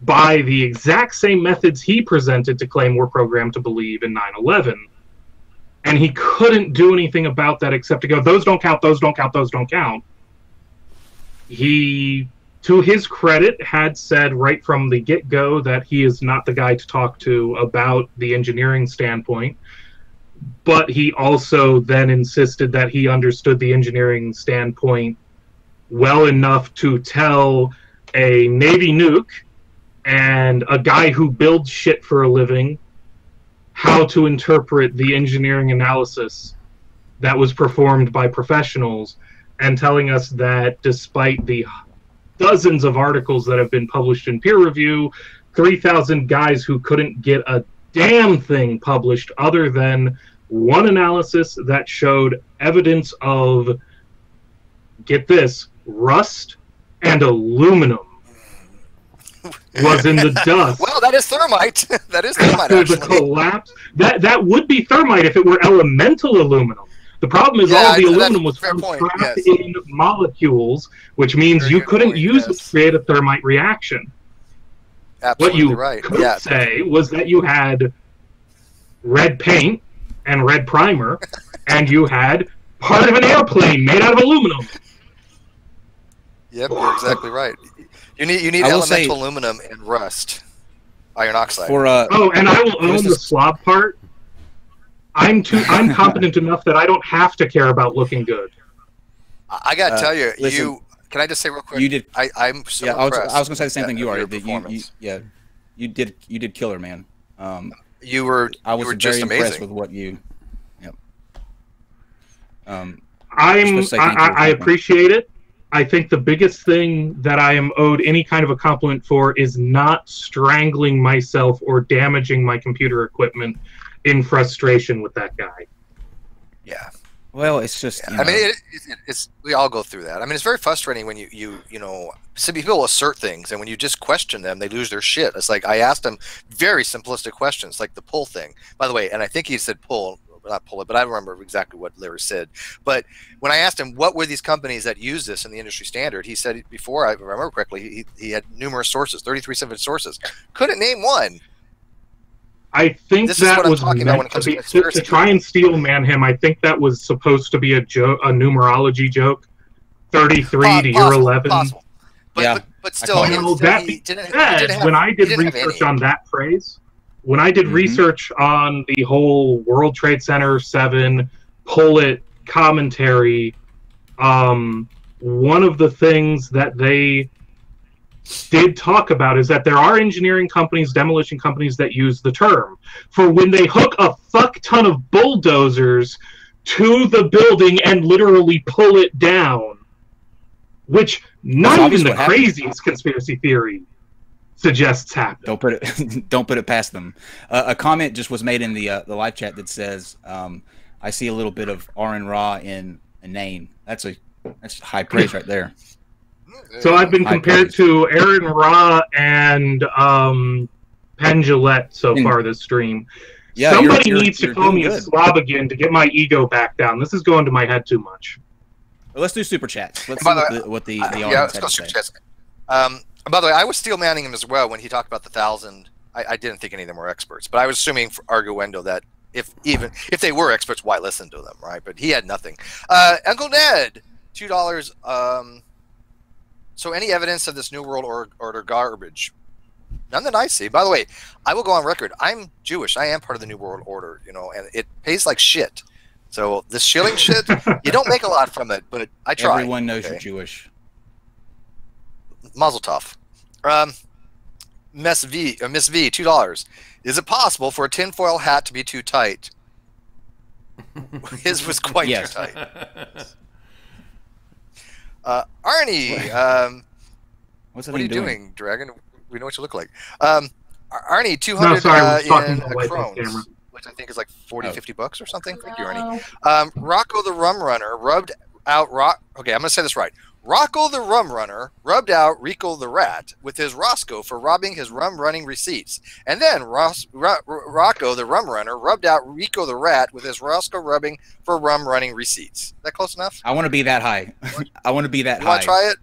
by the exact same methods he presented to claim we're programmed to believe in 9/11. And he couldn't do anything about that except to go, those don't count, those don't count, those don't count. He, to his credit, had said right from the get-go that he is not the guy to talk to about the engineering standpoint. But he also then insisted that he understood the engineering standpoint well enough to tell a Navy nuke and a guy who builds shit for a living how to interpret the engineering analysis that was performed by professionals, and telling us that despite the dozens of articles that have been published in peer review, 3,000 guys who couldn't get a damn thing published other than one analysis that showed evidence of, get this, rust and aluminum was in the dust. Well, that is thermite. That is thermite, There's actually. a collapse. That would be thermite if it were elemental aluminum. The problem is Yeah, all of the that's aluminum a was fair trapped point, yes. in molecules, which means Very you good couldn't point, use it yes. to create a thermite reaction. Absolutely What you right. could Yeah. say was that you had red paint and red primer, and you had part of an airplane made out of aluminum. Yep, you're exactly right. You need I will say- elemental aluminum and rust, iron oxide. For Oh, and I will This own the is- slob part. I'm competent enough that I don't have to care about looking good. I gotta tell you, listen, can I just say real quick? you did. I'm so Yeah, I was impressed going to say the same at- thing you of are. your That you performance. you did killer, man. You were I was you were very just impressed amazing. with what you. Yep. I to say thank you or something. appreciate it. I think the biggest thing that I am owed any kind of a compliment for is not strangling myself or damaging my computer equipment in frustration with that guy. Yeah. Well, it's just. I mean, it's we all go through that. I mean, it's very frustrating when you know, some people assert things, and when you just question them, they lose their shit. It's like I asked them very simplistic questions, like the pull thing. By the way, and I think he said pull, not pull it, but I don't remember exactly what Larry said. But when I asked him what were these companies that use this in the industry standard, he said before I remember correctly, he had numerous sources, 33 different sources. Couldn't name one. I think This is that what I'm was talking about when meant it comes to to be conspiracy to try and steel man him. I think that was supposed to be a joke, a numerology joke. 33 to year 11. Possible. But, Yeah. but still, You know, still that he being didn't, he said, didn't have, when I he did didn't have research any. on that phrase, when I did Mhm. research on the whole World Trade Center 7 pull it commentary, one of the things that they did talk about is that there are engineering companies, demolition companies that use the term for when they hook a fuck ton of bulldozers to the building and literally pull it down, which not obvious even the what happened. craziest conspiracy theory suggests happened. Don't put it. Don't put it past them. A comment just was made in the live chat that says, "I see a little bit of Aaron Ra in Inane." That's high praise right there. So I've been High compared praise. to Aaron Ra and Penn Jillette so And- far this stream. Yeah, Somebody you're- needs to you're call doing me a good. slob again to get my ego back down. This is going to my head too much. Well, let's do super chats. Let's see By what the yeah, audience let's had go to super say. chats. By the way, I was steel manning him as well when he talked about the 1,000. I didn't think any of them were experts, but I was assuming for arguendo that if they were experts, why listen to them, right? But he had nothing. Uncle Ned, $2. So any evidence of this New World Order garbage? None that I see. By the way, I will go on record. I'm Jewish. I am part of the New World Order, you know, and it pays like shit. So this shilling shit, you don't make a lot from it, but I try. Everyone knows okay? you're Jewish. Mazel tov. Miss V, $2. Is it possible for a tinfoil hat to be too tight? His was quite Yes. too tight. Arnie, What's that what are thing you doing? doing, Dragon? We know what you look like. Arnie, 200 No, sorry, I was talking in to my wife on camera. Crohn's, which I think is like 40, Oh. 50 bucks or something. Thank you, Arnie. Rocco the Rum Runner rubbed out Okay, I'm going to say this right. Rocco the Rum Runner rubbed out Rico the Rat with his Roscoe for robbing his rum running receipts. And then Rocco the Rum Runner rubbed out Rico the Rat with his Roscoe rubbing for rum running receipts. Is that close enough? I want to be that high. I want to be that You high. want to try it?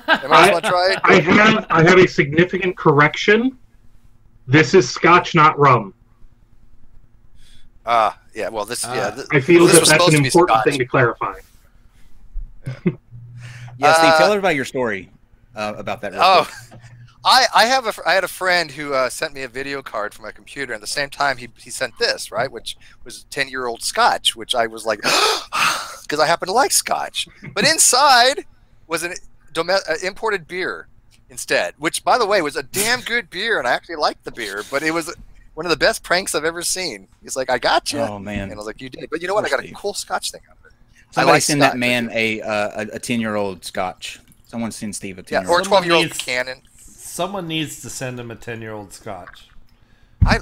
Everybody want to try it? I have a significant correction. This is scotch, not rum. Yeah, well, this, yeah. I feel This that was that's supposed an to be important scotch. thing to clarify. Yeah, Steve, tell everybody your story about that. Real quick. I had a friend who sent me a video card for my computer, and at the same time he sent this, right, which was 10-year-old scotch, which I was like, because I happen to like scotch, but inside was an imported beer instead, which by the way was a damn good beer, and I actually liked the beer, but it was one of the best pranks I've ever seen. He's like, I got you, Oh man! and I was like, you did, but you know what? I got a Steve. cool scotch thing out of it. Somebody like send that scotch. man a 10-year-old scotch. Someone send Steve a 10-year-old. Yeah, or a Someone 12-year-old needs- cannon. Someone needs to send him a 10-year-old scotch.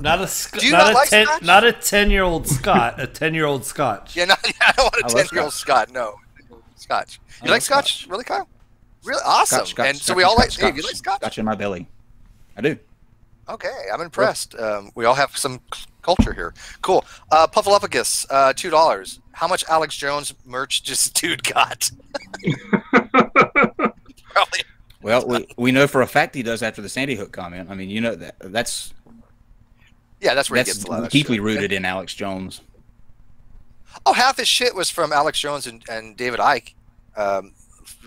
Not a Do you not like ten, Scotch? not a 10-year-old Scott, a 10-year-old Scotch. Yeah, I don't want a I love 10-year-old Scott. No, Scotch. You like Scotch? Really, Kyle? Really awesome. Scotch, and so we all like. Scotch, Dave, you like Scotch? Scotch in my belly. I do. Okay, I'm impressed. We all have some culture here. Cool. Puffalopagus, $2. How much Alex Jones merch just dude got? Probably. Well, we know for a fact he does after the Sandy Hook comment. I mean, you know that's where he gets a lot of deeply shit. rooted in Alex Jones. Oh, half his shit was from Alex Jones and David Icke.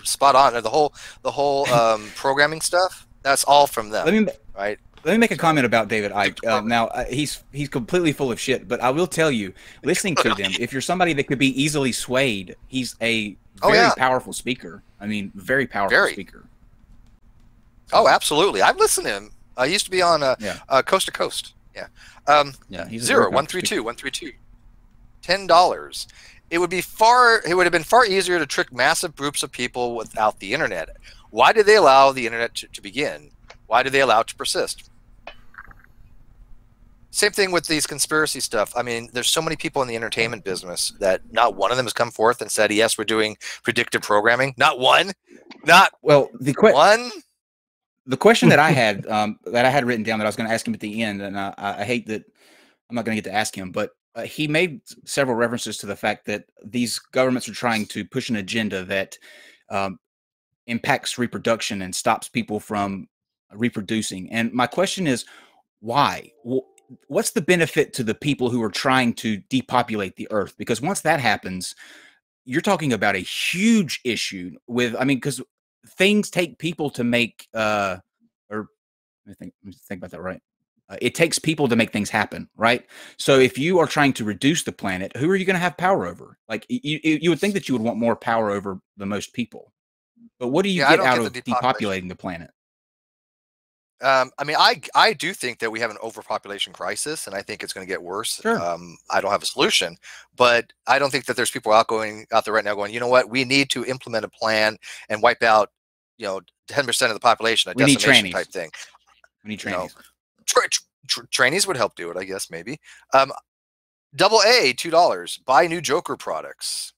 Spot on. The whole programming stuff. That's all from them. Right. Let me make a comment about David Icke. Now, he's completely full of shit, but I will tell you, listening to them, if you're somebody that could be easily swayed, he's a very powerful speaker. I mean, very powerful speaker. Oh, absolutely. I've listened to him. I used to be on Coast to Coast. Yeah. He's 132. $10. It would have been far easier to trick massive groups of people without the internet. Why did they allow the internet to begin? Why did they allow it to persist? Same thing with these conspiracy stuff. I mean, there's so many people in the entertainment business that not one of them has come forth and said, yes, we're doing predictive programming. Not one. Not one. The question that I had written down that I was going to ask him at the end, and I hate that I'm not going to get to ask him, but he made several references to the fact that these governments are trying to push an agenda that impacts reproduction and stops people from reproducing. And my question is, why? What's the benefit to the people who are trying to depopulate the earth? Because once that happens, you're talking about a huge issue with, I mean, because things take people to make, or let me think about that right. It takes people to make things happen, right? So if you are trying to reduce the planet, who are you going to have power over? Like you would think that you would want more power over the most people, but what do you get out of depopulating the planet? I mean, I do think that we have an overpopulation crisis, and I think it's going to get worse. Sure. I don't have a solution, but I don't think that there's people out there right now going, you know what, we need to implement a plan and wipe out, 10% of the population, we need decimation trannies. Type thing. We need trainees. Trainees would help do it, I guess, maybe. Double A, $2. Buy new Joker products.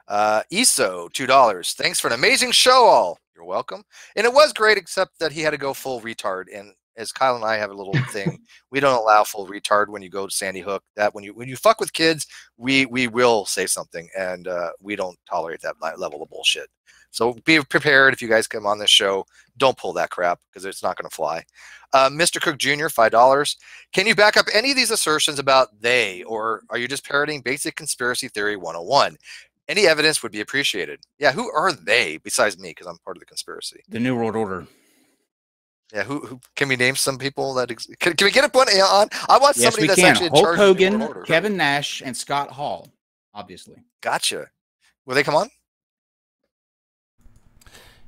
ESO, $2. Thanks for an amazing show, all. You're welcome. And it was great, except that he had to go full retard. And as Kyle and I have a little thing, we don't allow full retard when you go to Sandy Hook. That when you fuck with kids, we will say something, and we don't tolerate that level of bullshit. So be prepared if you guys come on this show. Don't pull that crap because it's not going to fly. Mr. Cook Jr., $5. Can you back up any of these assertions about they, or are you just parroting basic conspiracy theory 101? Any evidence would be appreciated. Yeah, who are they besides me? Because I'm part of the conspiracy. The New World Order. Yeah, who can we name some people that can we get a one on? I want somebody that's actually in Hulk charge Hogan, of the World Order. Kevin Nash, and Scott Hall, obviously. Gotcha. Will they come on?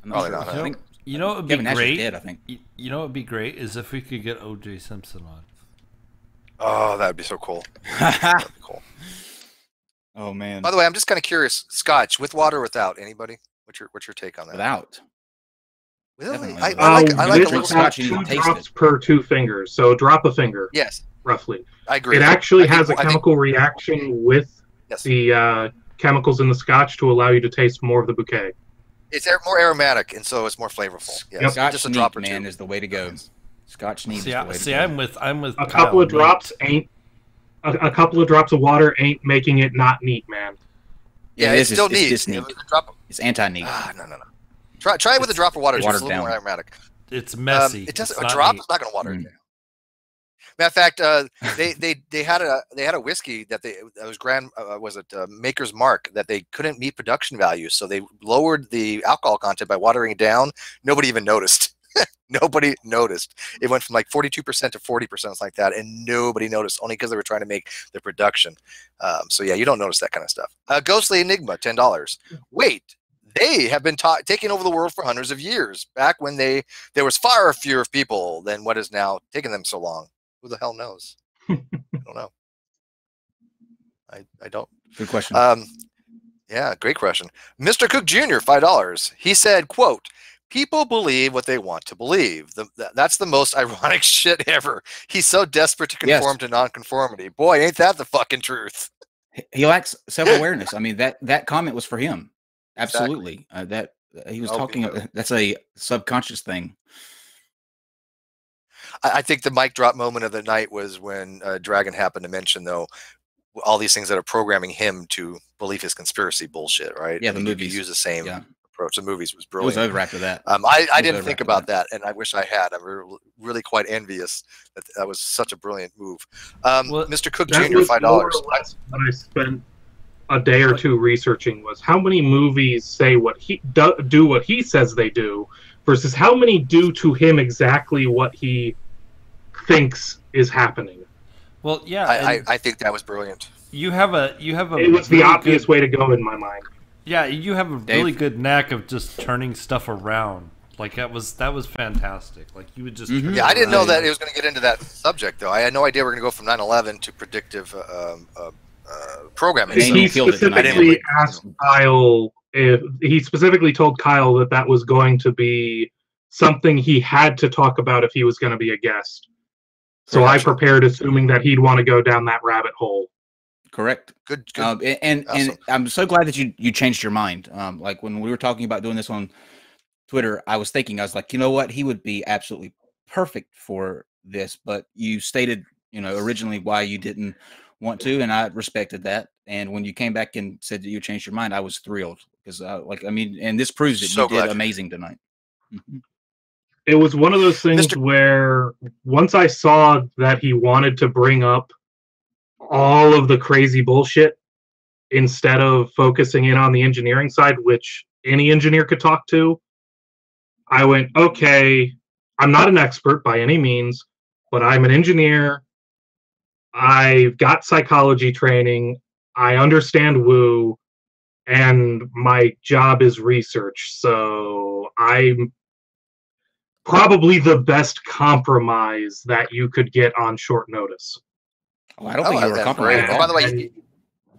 Probably not. You know what would be Kevin Nash great? is dead, I think. You know what would be great is if we could get O.J. Simpson on. Oh, that would be so cool. That'd be cool. Oh man. By the way, I'm just kind of curious. Scotch with water or without? Anybody? What's your take on that? Without. Really? Definitely. I like a drink little Scotch. Scotch. You need to Two taste drops it. per 2 fingers, so drop a finger. Yes, roughly. I agree. It actually has a I think- chemical reaction with the chemicals in the Scotch to allow you to taste more of the bouquet. It's more aromatic, and so it's more flavorful. Yes. Yep. Scotch Just a neat, drop or man, two. is the way to go. Scotch neat is the way to See, go. I'm with A Kyle. couple of drops ain't. A couple of drops of water ain't making it not neat, man. Yeah, it it's is. still It's neat. just neat. It's anti-neat. No. Try it with a drop of water. It's watered just a little down. more aromatic. It's messy. It doesn't. It's A not drop neat. is not going to water it down. Matter of fact, they had a whiskey that was Maker's Mark that they couldn't meet production values, so they lowered the alcohol content by watering it down. Nobody even noticed. Nobody noticed. It went from like 42% to 40%, something like that, and nobody noticed, only because they were trying to make the production. So yeah, you don't notice that kind of stuff. Ghostly Enigma, $10. Wait, they have been taking over the world for hundreds of years. Back when there was far fewer people than what is now taking them so long. Who the hell knows? I don't know. I don't. Good question. Yeah, great question. Mr. Cook Jr., $5. He said, quote, People believe what they want to believe. That's the most ironic shit ever. He's so desperate to conform to nonconformity. Boy, ain't that the fucking truth. He lacks self-awareness. I mean, that comment was for him. Absolutely. Exactly. That he was talking. That's a subconscious thing. I think the mic drop moment of the night was when Dragon happened to mention, though, all these things that are programming him to believe his conspiracy bullshit, right? Yeah, the movies use the same approach. The movies was brilliant. It was over after that. I didn't think about that, and I wish I had. I'm really quite envious that was such a brilliant move. Mr. Cook Jr., $5. More or less what I spent a day or two researching was how many movies say what he do what he says they do versus how many do to him exactly what he thinks is happening. Well, yeah, I think that was brilliant. You have a. It was the obvious way to go in my mind. Yeah, you have a really good knack of just turning stuff around. Like that was fantastic. Like you would just. Yeah, I didn't know that it was going to get into that subject though. I had no idea we are going to go from 9/11 to predictive programming. He specifically asked Kyle if he specifically told Kyle that was going to be something he had to talk about if he was going to be a guest. So I prepared, assuming that he'd want to go down that rabbit hole. Correct. Good. And I'm so glad that you changed your mind. Like when we were talking about doing this on Twitter, I was like, you know what? He would be absolutely perfect for this. But you stated, originally why you didn't want to, and I respected that. And when you came back and said that you changed your mind, I was thrilled because, and this proves that you did amazing tonight. Mm-hmm. It was one of those things where once I saw that he wanted to bring up all of the crazy bullshit instead of focusing in on the engineering side, which any engineer could talk to, I went, okay, I'm not an expert by any means, but I'm an engineer. I've got psychology training. I understand woo, and my job is research. So I'm probably the best compromise that you could get on short notice. Oh, I don't think you were a compromise. By the way,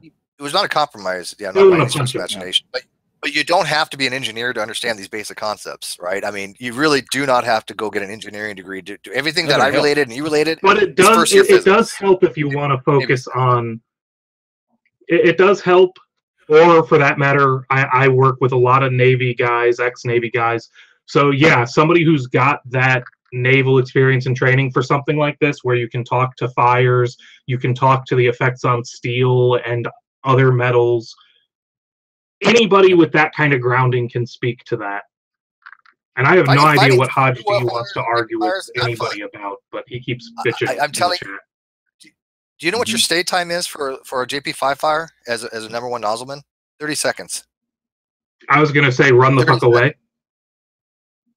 it was not a compromise. Yeah, not by any stretch of imagination. But you don't have to be an engineer to understand these basic concepts, right? I mean, you really do not have to go get an engineering degree to do everything that I related and you related. But it does. It does help if you want to focus on. It does help, or for that matter, I work with a lot of Navy guys, ex-Navy guys. So yeah, somebody who's got that naval experience and training for something like this, where you can talk to fires, you can talk to the effects on steel and other metals. Anybody with that kind of grounding can speak to that. And I have no idea what Hodge D wants to argue with anybody about, but he keeps bitching. I'm telling you. Do you know what your stay time is for a JP5 fire as a number one nozzleman? 30 seconds. I was going to say run the fuck away.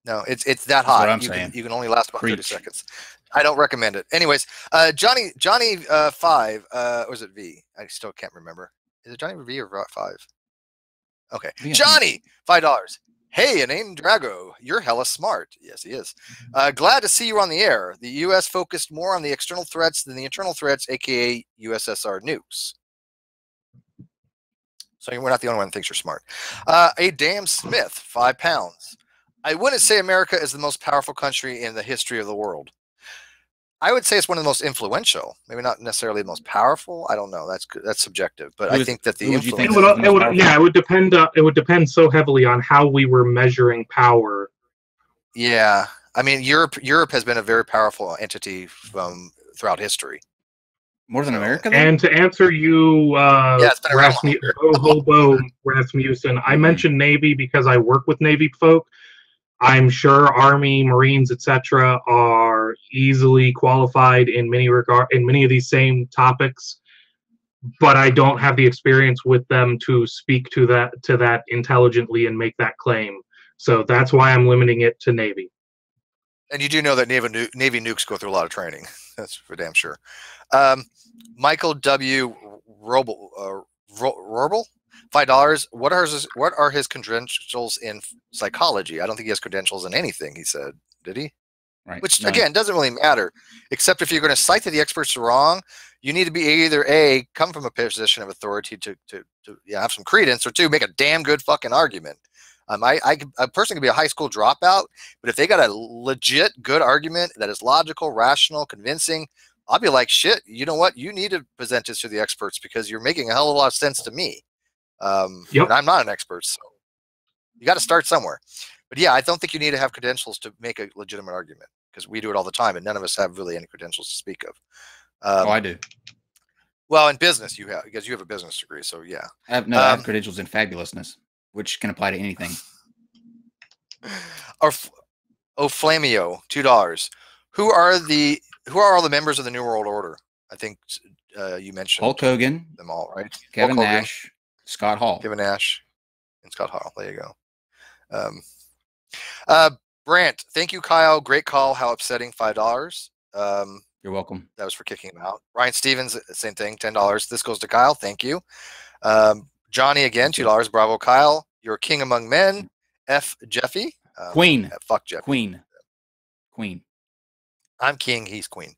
No, it's that hot. You can only last about 30 seconds. I don't recommend it. Anyways, Johnny 5, or is it V? I still can't remember. Is it Johnny V or 5? Okay. Yeah. Johnny, $5. Hey, Inane Dragon, you're hella smart. Yes, he is. Glad to see you on the air. The U.S. focused more on the external threats than the internal threats, a.k.a. USSR nukes. So we're not the only one that thinks you're smart. A damn Smith, £5. I wouldn't say America is the most powerful country in the history of the world. I would say it's one of the most influential. Maybe not necessarily the most powerful. I don't know. That's subjective. But I think that the influence. It would depend. It would depend so heavily on how we were measuring power. Yeah, I mean, Europe has been a very powerful entity throughout history. More than America. And to answer you, Rasmussen, I mentioned Navy because I work with Navy folk. I'm sure Army, Marines, etc., are easily qualified in many of these same topics, but I don't have the experience with them to speak to that intelligently and make that claim. So that's why I'm limiting it to Navy. And you do know that Navy nukes go through a lot of training. That's for damn sure. Michael W. Roble, $5. What are his credentials in psychology? I don't think he has credentials in anything. He said, did he? Right. Which again doesn't really matter, except if you're going to cite that the experts are wrong, you need to be either A, come from a position of authority to have some credence, or two, make a damn good fucking argument. A person can be a high school dropout, but if they got a legit good argument that is logical, rational, convincing, I'll be like, shit, you know what? You need to present this to the experts because you're making a hell of a lot of sense to me. And I'm not an expert, so you got to start somewhere. But yeah, I don't think you need to have credentials to make a legitimate argument because we do it all the time, and none of us have really any credentials to speak of. Oh, I do. Well, in business, you have because you have a business degree, so yeah. I have credentials in fabulousness, which can apply to anything. Flamio, $2. Who are all the members of the New World Order? I think you mentioned Hulk Hogan, them all, right? Kevin Nash, Scott Hall. Kevin Nash, and Scott Hall. There you go. Brant, thank you, Kyle. Great call. How upsetting. $5. You're welcome. That was for kicking him out. Ryan Stevens, same thing. $10. This goes to Kyle. Thank you. Johnny again, $2. Bravo, Kyle. You're king among men. F. Jeffy. Queen. Fuck Jeffy. Queen. I'm king. He's queen.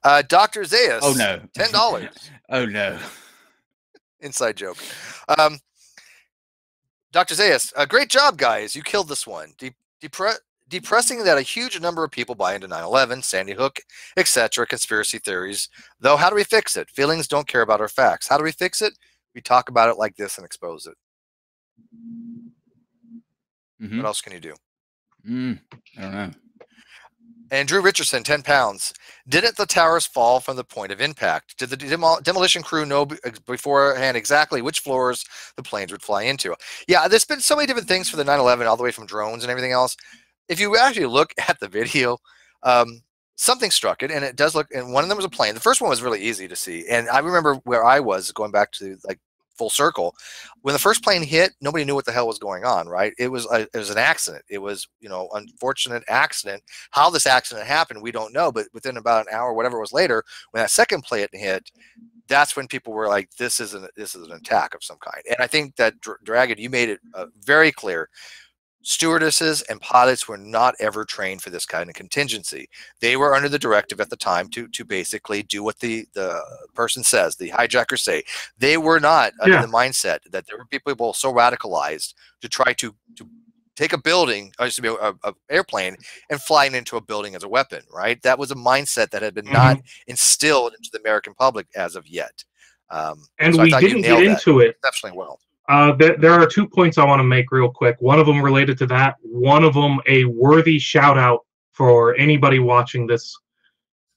Dr. Zayas. Oh no. $10. Oh no. Inside joke. Dr. Zayas, great job, guys. You killed this one. Depressing that a huge number of people buy into 9/11, Sandy Hook, etc. conspiracy theories. Though, how do we fix it? Feelings don't care about our facts. How do we fix it? We talk about it like this and expose it. What else can you do? I don't know. And Drew Richardson, £10. Didn't the towers fall from the point of impact? Did the demolition crew know beforehand exactly which floors the planes would fly into? Yeah, there's been so many different things for the 9/11, all the way from drones and everything else. If you actually look at the video, something struck it, and it does look, and one of them was a plane. The first one was really easy to see, and I remember where I was, going back to like full circle. When the first plane hit, nobody knew what the hell was going on, right? It was an accident. It was, unfortunate accident. How this accident happened, we don't know, but within about an hour, whatever it was later, when that second plane hit, that's when people were like, this is an attack of some kind. And I think that Dragon, you made it very clear. Stewardesses and pilots were not ever trained for this kind of contingency. They were under the directive at the time to basically do what the person says, the hijackers say. They were not under the mindset that there were people so radicalized to try to take a building, or to be a airplane, and fly it into a building as a weapon, right? That was a mindset that had been not instilled into the American public as of yet. And so we didn't get into it exceptionally well. There are 2 points I want to make real quick. One of them related to that. One of them a worthy shout out for anybody watching this,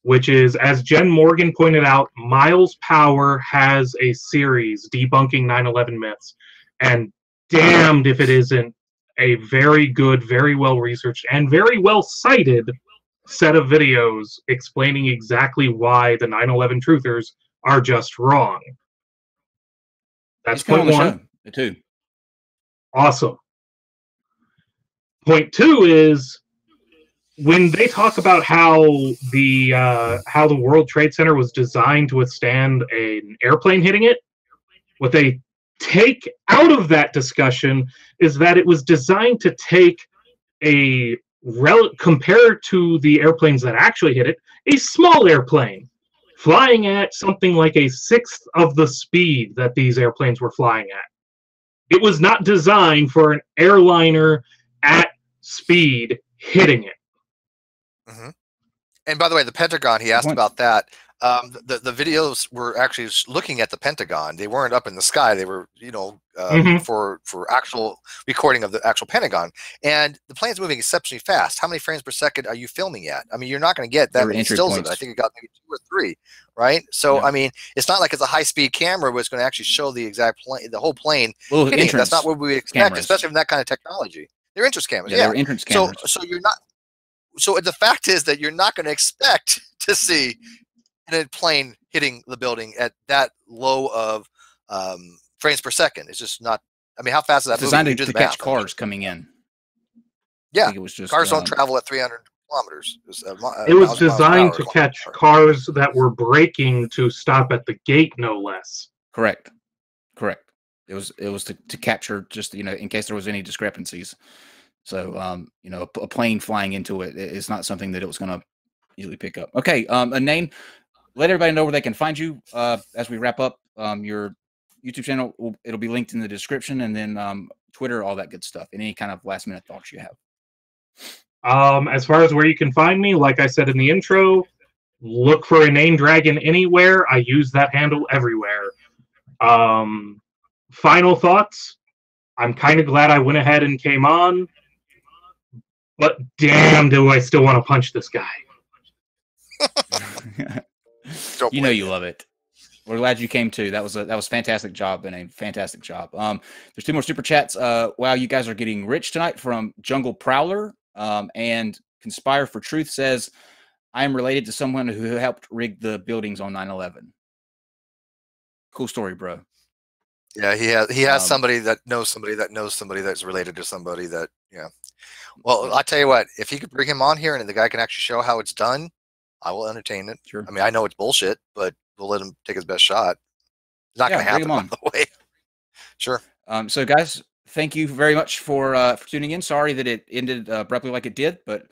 which is, as Jen Morgan pointed out, Miles Power has a series debunking 9/11 myths, and damned if it isn't a very good, very well researched, and very well cited set of videos explaining exactly why the 9/11 truthers are just wrong. That's point one. Two. Awesome. Point two is when they talk about how the World Trade Center was designed to withstand an airplane hitting it, what they take out of that discussion is that it was designed to take compared to the airplanes that actually hit it, a small airplane flying at something like a sixth of the speed that these airplanes were flying at. It was not designed for an airliner at speed hitting it. And by the way, the Pentagon, he asked about that. The videos were actually looking at the Pentagon. They weren't up in the sky. They were, for actual recording of the actual Pentagon. And the plane's moving exceptionally fast. How many frames per second are you filming at? I mean, you're not going to get that many stills of it. I think it got maybe 2 or 3, right? So, I mean, it's not like it's a high-speed camera where it's going to actually show the exact plane, the whole plane hitting it. That's not what we would expect, especially from that kind of technology. They're entrance cameras. Yeah, they're entrance cameras. So you're not. So the fact is that you're not going to expect to see a plane hitting the building at that low of frames per second. It's just not. I mean, how fast is that? It's designed to catch cars coming in. Yeah, it was just, cars don't travel at 300 kilometers. It was designed to catch cars that were braking to stop at the gate, no less. Correct. It was to capture just in case there was any discrepancies. So a plane flying into it is not something that it was going to easily pick up. Okay, Inane, let everybody know where they can find you as we wrap up. Your YouTube channel, it'll be linked in the description, and then Twitter Twitter, all that good stuff. Any kind of last minute thoughts you have? As far as where you can find me, like I said in the intro, look for Inane Dragon anywhere. I use that handle everywhere. Final thoughts. I'm kind of glad I went ahead and came on, but damn, do I still want to punch this guy. You know you love it. We're glad you came too. That was fantastic job and a fantastic job. There's 2 more super chats. Wow, you guys are getting rich tonight from Jungle Prowler. And Conspire for Truth says, I am related to someone who helped rig the buildings on 9/11. Cool story, bro. Yeah, he has somebody that knows somebody that knows somebody that's related to somebody that, yeah. Well, I'll tell you what, if he could bring him on here and the guy can actually show how it's done, I will entertain it. Sure. I mean, I know it's bullshit, but we'll let him take his best shot. It's not going to happen, by the way. Sure. So, guys, thank you very much for tuning in. Sorry that it ended abruptly like it did, but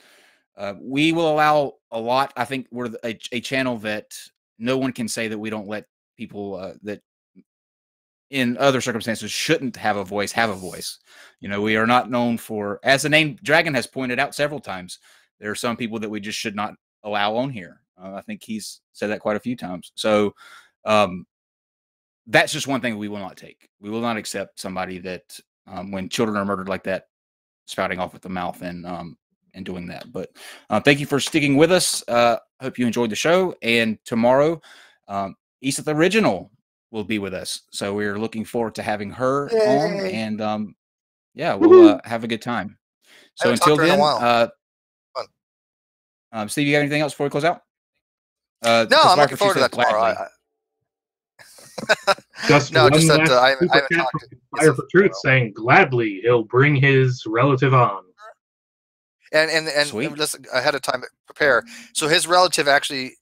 we will allow a lot. I think we're a channel that no one can say that we don't let people that in other circumstances shouldn't have a voice. You know, we are not known for, as the Inane Dragon has pointed out several times, there are some people that we just should not allow on here. I think he's said that quite a few times. So that's just one thing we will not take. We will not accept somebody that when children are murdered like that, spouting off at the mouth and doing that. But thank you for sticking with us. Hope you enjoyed the show. And tomorrow, Issa the Original will be with us. So we're looking forward to having her on. And yeah, we'll have a good time. So until then, Steve, you got anything else before we close out? No, I'm looking forward to that tomorrow. Just no, just that I haven't talked to Fire for Truth saying gladly he'll bring his relative on. And listen, ahead of time, prepare. So his relative actually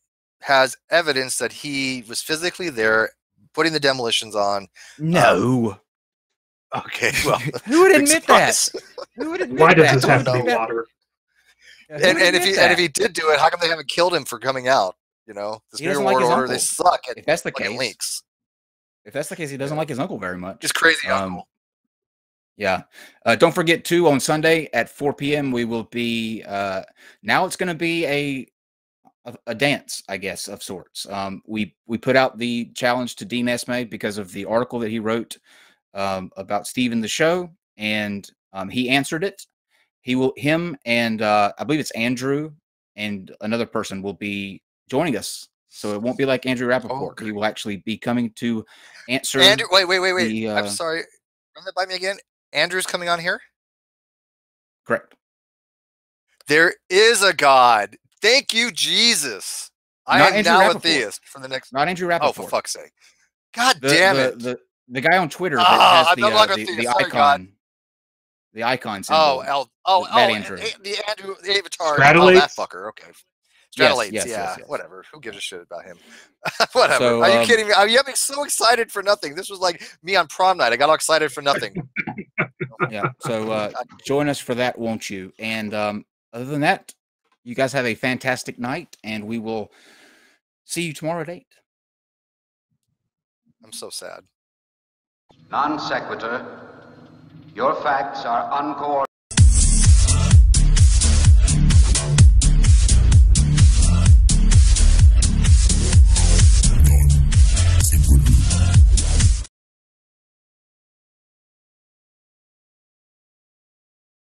has evidence that he was physically there, putting the demolitions on. No. Okay, well, who would admit that? Who would admit Why does that? this have to be water? And if he did do it, how come they haven't killed him for coming out? You know, this New World Order, they suck at if that's the case. Leaks. If that's the case, he doesn't like his uncle very much. Just crazy uncle. Yeah. Don't forget too, on Sunday at 4 p.m. we will be now it's going to be a dance, I guess, of sorts. We put out the challenge to Dean Esme because of the article that he wrote about Steve in the show, and he answered it. Him and I believe it's Andrew and another person will be joining us. So it won't be like Andrew Rappaport. Okay. He will actually be coming to answer. Andrew, wait. I'm sorry. Run that by me again. Andrew's coming on here? Correct. There is a God. Thank you, Jesus. I am now a theist for the next. Not Andrew Rappaport. Oh, for fuck's sake! God damn it! The guy on Twitter that has the icon. God. The icon symbol. Andrew. The Andrew, the avatar. Stratolates? Oh, that fucker. Okay. Stratolates, yes. Whatever. Who gives a shit about him? Whatever. So, are you kidding me? You have me so excited for nothing. This was like me on prom night. I got all excited for nothing. Yeah. So join us for that, won't you? And other than that, you guys have a fantastic night, and we will see you tomorrow at 8. I'm so sad. Non sequitur. Your facts are uncoordinated.